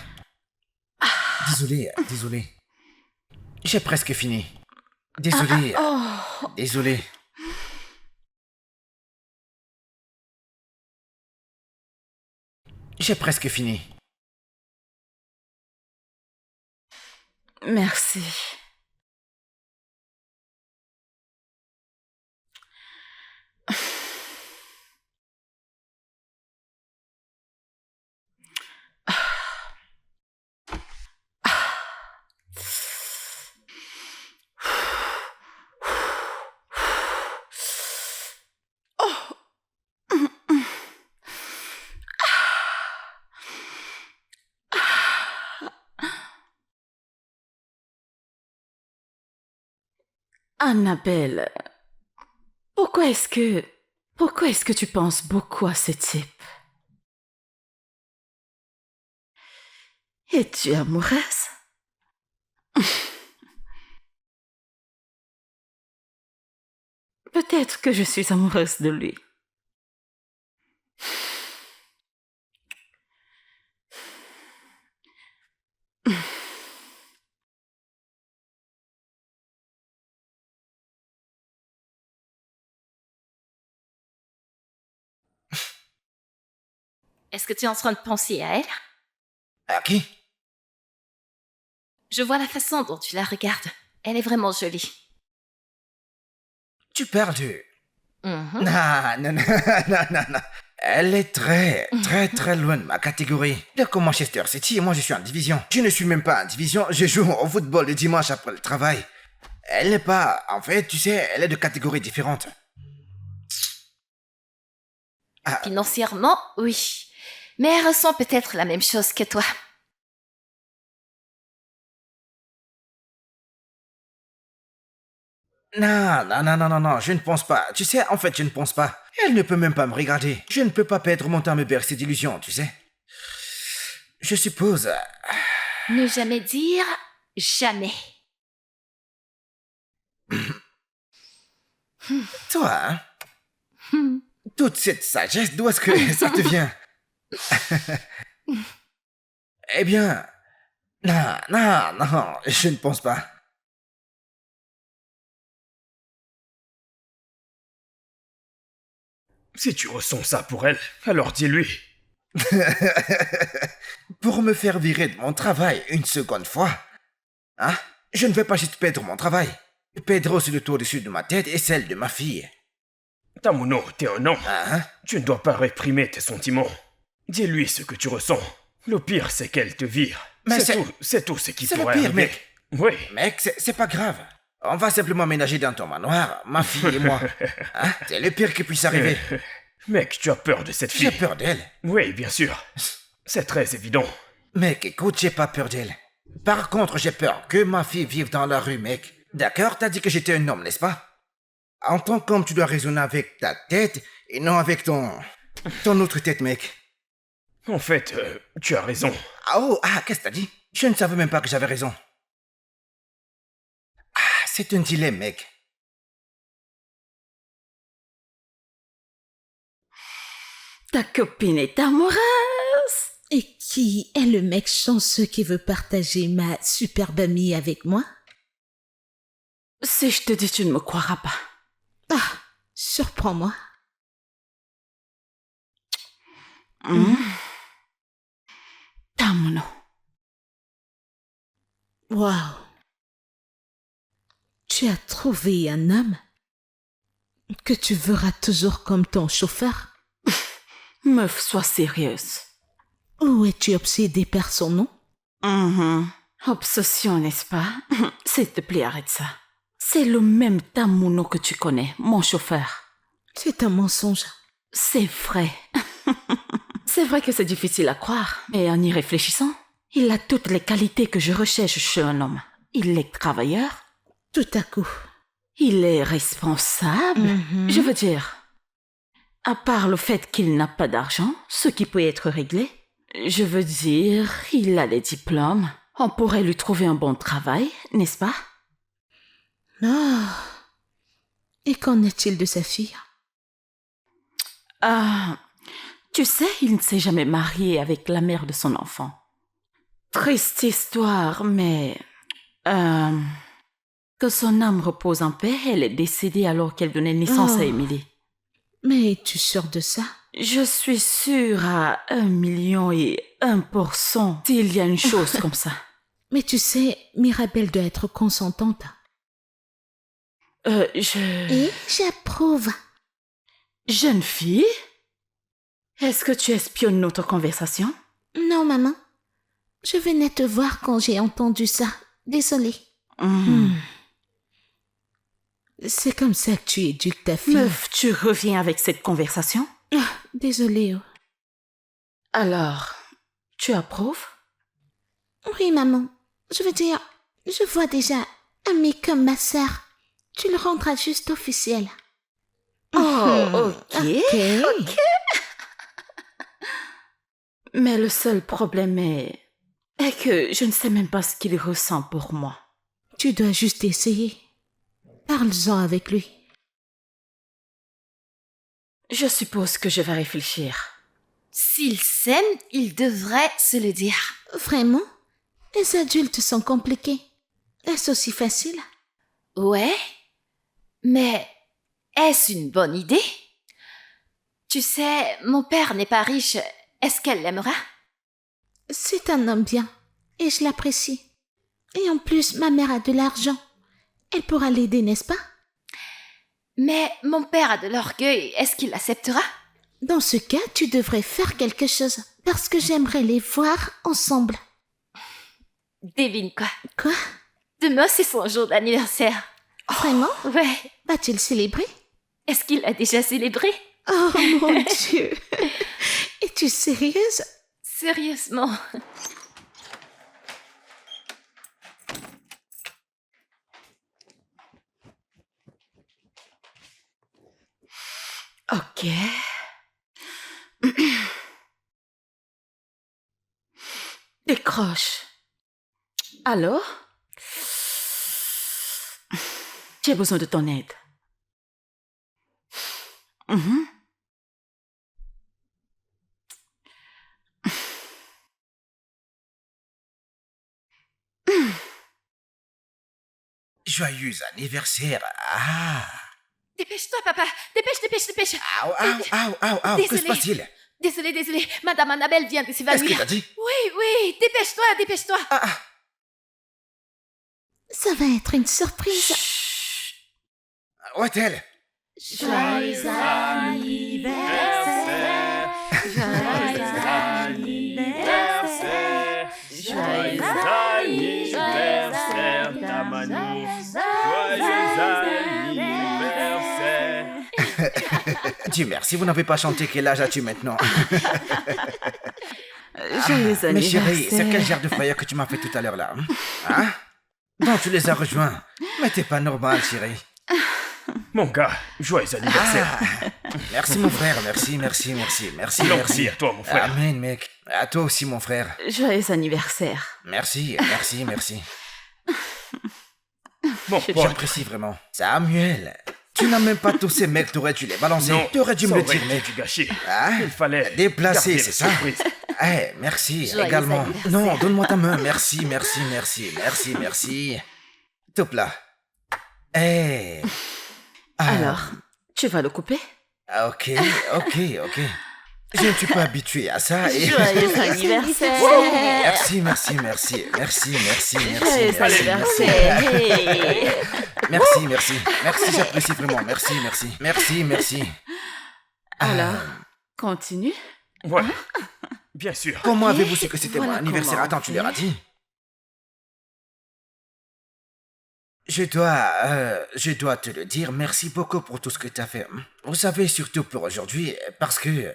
Désolé. J'ai presque fini. Désolé. J'ai presque fini. Merci. Annabelle, pourquoi est-ce que tu penses beaucoup à ce type? Es-tu amoureuse? Peut-être que je suis amoureuse de lui. Est-ce que tu es en train de penser à elle? À qui? Je vois la façon dont tu la regardes. Elle est vraiment jolie. Tu parles du... Mhm. Non, non, non, non, non, non. Elle est très, très, très loin de ma catégorie. Bien comme Manchester City, moi je suis en division. Je ne suis même pas en division, je joue au football le dimanche après le travail. Elle n'est pas... En fait, tu sais, elle est de catégories différentes. Financièrement, oui. Mais elle ressent peut-être la même chose que toi. Non, non, non, non, non, non, je ne pense pas. Tu sais, en fait, je ne pense pas. Elle ne peut même pas me regarder. Je ne peux pas perdre mon temps à me bercer d'illusions, tu sais. Je suppose... Ne jamais dire jamais. Toi, hein? Toute cette sagesse, d'où est-ce que ça te vient? Eh bien... Non, non, non, je ne pense pas. Si tu ressens ça pour elle, alors dis-lui. Pour me faire virer de mon travail une seconde fois, hein? Je ne vais pas juste perdre mon travail. Je perdrai aussi le tour au-dessus de ma tête et celle de ma fille. Tamuno, t'es un homme. Hein? Tu ne dois pas réprimer tes sentiments. Dis-lui ce que tu ressens. Le pire, c'est qu'elle te vire. Mais c'est tout ce qui c'est le pourrait pire, arriver. mec. Oui. Mec, c'est pas grave. On va simplement ménager dans ton manoir, ma fille et moi. Hein? C'est le pire qui puisse arriver. Mec, tu as peur de cette fille. J'ai peur d'elle. Oui, bien sûr. C'est très évident. Mec, écoute, j'ai pas peur d'elle. Par contre, j'ai peur que ma fille vive dans la rue, mec. D'accord, t'as dit que j'étais un homme, n'est-ce pas? En tant qu'homme, tu dois raisonner avec ta tête et non avec ton autre tête, mec. En fait, tu as raison. Qu'est-ce que t'as dit? Je ne savais même pas que j'avais raison. C'est un dilemme, mec. Ta copine est amoureuse. Et qui est le mec chanceux qui veut partager ma superbe amie avec moi? Si je te dis, tu ne me croiras pas. Surprends-moi. Tamuno. Waouh. Tu as trouvé un homme que tu verras toujours comme ton chauffeur? Meuf, sois sérieuse. Ou es-tu obsédée par son nom? Obsession, n'est-ce pas? S'il te plaît, arrête ça. C'est le même Tamuno que tu connais, mon chauffeur. C'est un mensonge. C'est vrai. C'est vrai que c'est difficile à croire, mais en y réfléchissant, il a toutes les qualités que je recherche chez un homme. Il est travailleur. Tout à coup. Il est responsable. Je veux dire, à part le fait qu'il n'a pas d'argent, ce qui peut être réglé, je veux dire, il a des diplômes. On pourrait lui trouver un bon travail, n'est-ce pas? Et qu'en est-il de sa fille? Tu sais, il ne s'est jamais marié avec la mère de son enfant. Triste histoire, mais... que son âme repose en paix, elle est décédée alors qu'elle donnait naissance à Emily. Mais es-tu sûre de ça? Je suis sûre à 1,1% s'il y a une chose comme ça. Mais tu sais, Mirabelle doit être consentante. Et j'approuve. Jeune fille? Est-ce que tu espionnes notre conversation? Non, maman. Je venais te voir quand j'ai entendu ça. Désolée. C'est comme ça que tu éduques ta fille. Meuf, tu reviens avec cette conversation? Désolée. Alors, tu approuves? Oui, maman. Je veux dire, je vois déjà Amie comme ma sœur. Tu le rendras juste officiel. Oh, ok. Mais le seul problème est que je ne sais même pas ce qu'il ressent pour moi. Tu dois juste essayer. Parle-en avec lui. Je suppose que je vais réfléchir. S'ils s'aiment, ils devraient se le dire. Vraiment? Les adultes sont compliqués. Est-ce aussi facile? Ouais, mais est-ce une bonne idée? Tu sais, mon père n'est pas riche. Est-ce qu'elle l'aimera? C'est un homme bien, et je l'apprécie. Et en plus, ma mère a de l'argent. Elle pourra l'aider, n'est-ce pas? Mais mon père a de l'orgueil. Est-ce qu'il l'acceptera? Dans ce cas, tu devrais faire quelque chose, parce que j'aimerais les voir ensemble. Devine quoi? Quoi? Demain, c'est son jour d'anniversaire. Vraiment? Ouais. Va-t-il célébrer? Est-ce qu'il l'a déjà célébré? Oh mon Dieu! Es-tu sérieuse? Sérieusement. Ok. Décroche. Alors? J'ai besoin de ton aide. Mhm. Joyeux anniversaire. Ah. Dépêche-toi, papa. Dépêche. Aouh, que se Désolée. passe-t-il? Désolée. Madame Annabelle vient de Qu'est-ce s'évanouir. qu'il a dit? Oui. Dépêche-toi. Ah. Ça va être une surprise. Où est-elle? Joyeux anniversaire. Joyeux anniversaire. Joyeux anniversaire, Tamani. Joyeux anniversaire. Dieu merci, vous n'avez pas chanté. Quel âge as-tu maintenant? Joyeux Mais chérie, anniversaire. c'est quel genre de frayeur que tu m'as fait tout à l'heure là? Hein? Donc tu les as rejoints. Mais t'es pas normal, chérie. Mon gars, joyeux anniversaire. Merci mon frère, merci. Merci à toi, mon frère. Amen, mec. À toi aussi, mon frère. Joyeux anniversaire. Merci. Mon pote. J'apprécie vraiment. Samuel, tu n'as même pas tous ces mecs, t'aurais dû les balancer. Non, T'aurais dû ça me le aurait dire, été mec. du gâchis. Hein? Il fallait Déplacer, garder c'est la ça? surprise. Merci, Joyeux également. anniversaire. Non, donne-moi ta main. Merci. Top là. Alors, tu vas le couper? Ok. Je ne suis pas habitué à ça. Joyeux anniversaire. Merci. Joyeux anniversaire. Hey. Merci, j'apprécie vraiment. Merci. Alors, continue. Ouais, bien sûr. Comment avez-vous su que c'était Voilà mon anniversaire? comment Attends, on tu leur as fait. dit? Je dois te le dire, merci beaucoup pour tout ce que tu as fait. Vous savez, surtout pour aujourd'hui, parce que...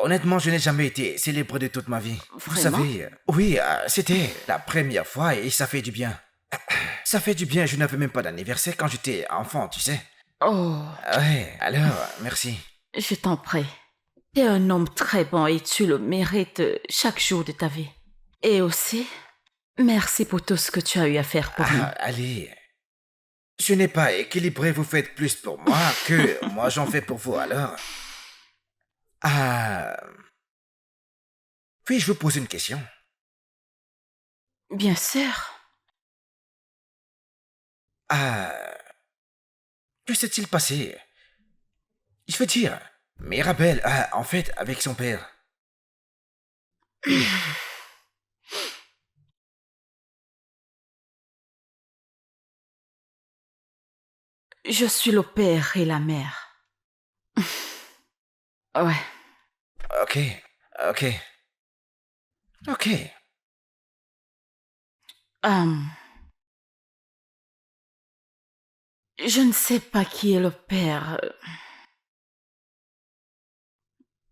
Honnêtement, je n'ai jamais été célébré de toute ma vie. Vous Vraiment? savez, oui, c'était la première fois et ça fait du bien. Ça fait du bien, je n'avais même pas d'anniversaire quand j'étais enfant, tu sais. Oh, Ouais, alors, merci. je t'en prie. T'es un homme très bon et tu le mérites chaque jour de ta vie. Et aussi, merci pour tout ce que tu as eu à faire pour nous. Allez. Je n'ai pas équilibré, vous faites plus pour moi que moi j'en fais pour vous, alors. Puis-je vous poser une question? Bien sûr. Que s'est-il passé? Je veux dire, Mirabelle, en fait, avec son père. Je suis le père et la mère. Ouais. Ok. Je ne sais pas qui est le père.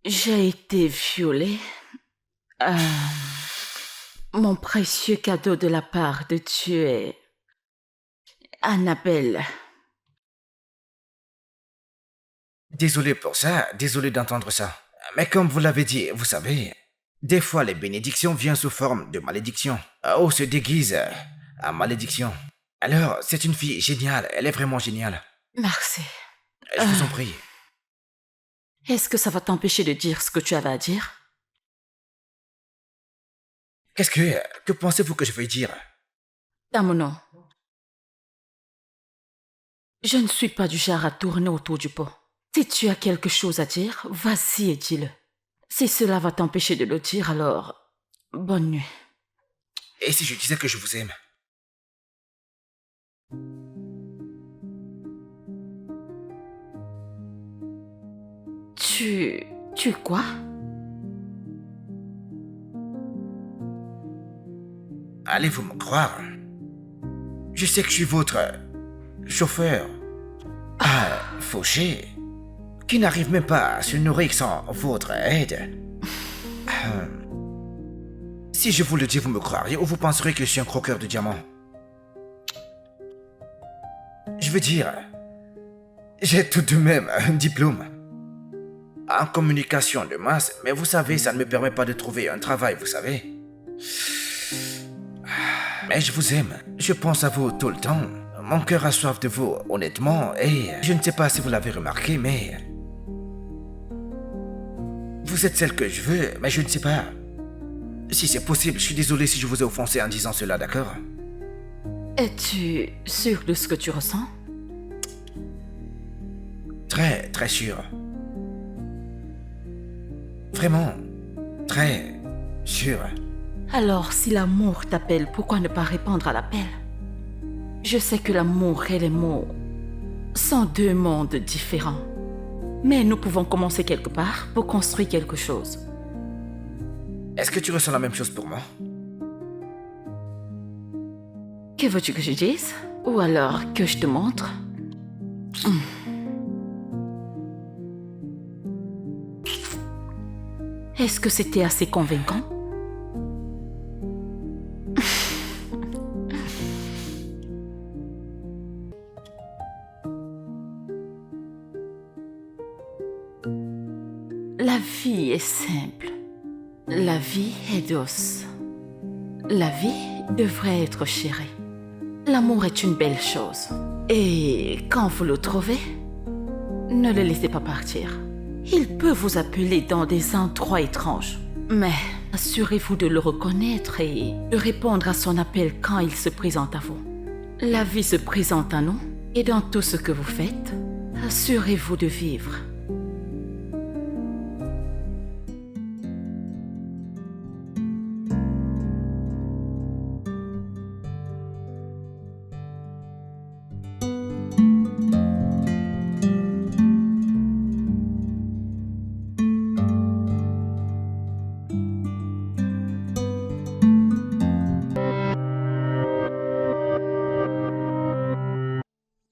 J'ai été violée. Mon précieux cadeau de la part de Dieu Annabelle, Désolé pour ça, désolé d'entendre ça. Mais comme vous l'avez dit, vous savez, des fois les bénédictions viennent sous forme de malédiction. Ou se déguisent en malédiction. Alors, c'est une fille géniale, elle est vraiment géniale. merci. Je vous en prie. Est-ce que ça va t'empêcher de dire ce que tu avais à dire? Que pensez-vous que je vais dire? Damono, je ne suis pas du genre à tourner autour du pot. Si tu as quelque chose à dire, vas-y et dis-le. Si cela va t'empêcher de le dire, alors bonne nuit. Et si je disais que je vous aime? Tu quoi? Allez-vous me croire? Je sais que je suis votre chauffeur, fauché, qui n'arrive même pas à se nourrir sans votre aide. Si je vous le dis, vous me croiriez ou vous penserez que je suis un croqueur de diamants? Je veux dire, j'ai tout de même un diplôme en communication de masse, mais vous savez, ça ne me permet pas de trouver un travail, vous savez. Mais je vous aime, je pense à vous tout le temps. Mon cœur a soif de vous, honnêtement, et je ne sais pas si vous l'avez remarqué, mais... Vous êtes celle que je veux, mais je ne sais pas. Si c'est possible, je suis désolé si je vous ai offensé en disant cela, d'accord? Es-tu sûr de ce que tu ressens? Très, très sûr. Vraiment, très sûr. Alors, si l'amour t'appelle, pourquoi ne pas répondre à l'appel? Je sais que l'amour et les mots sont deux mondes différents. Mais nous pouvons commencer quelque part pour construire quelque chose. Est-ce que tu ressens la même chose pour moi? Que veux-tu que je dise? Ou alors que je te montre? Est-ce que c'était assez convaincant? La vie est simple. La vie est douce. La vie devrait être chérie. L'amour est une belle chose. Et quand vous le trouvez, ne le laissez pas partir. Il peut vous appeler dans des endroits étranges. Mais assurez-vous de le reconnaître et de répondre à son appel quand il se présente à vous. La vie se présente à nous et dans tout ce que vous faites, assurez-vous de vivre.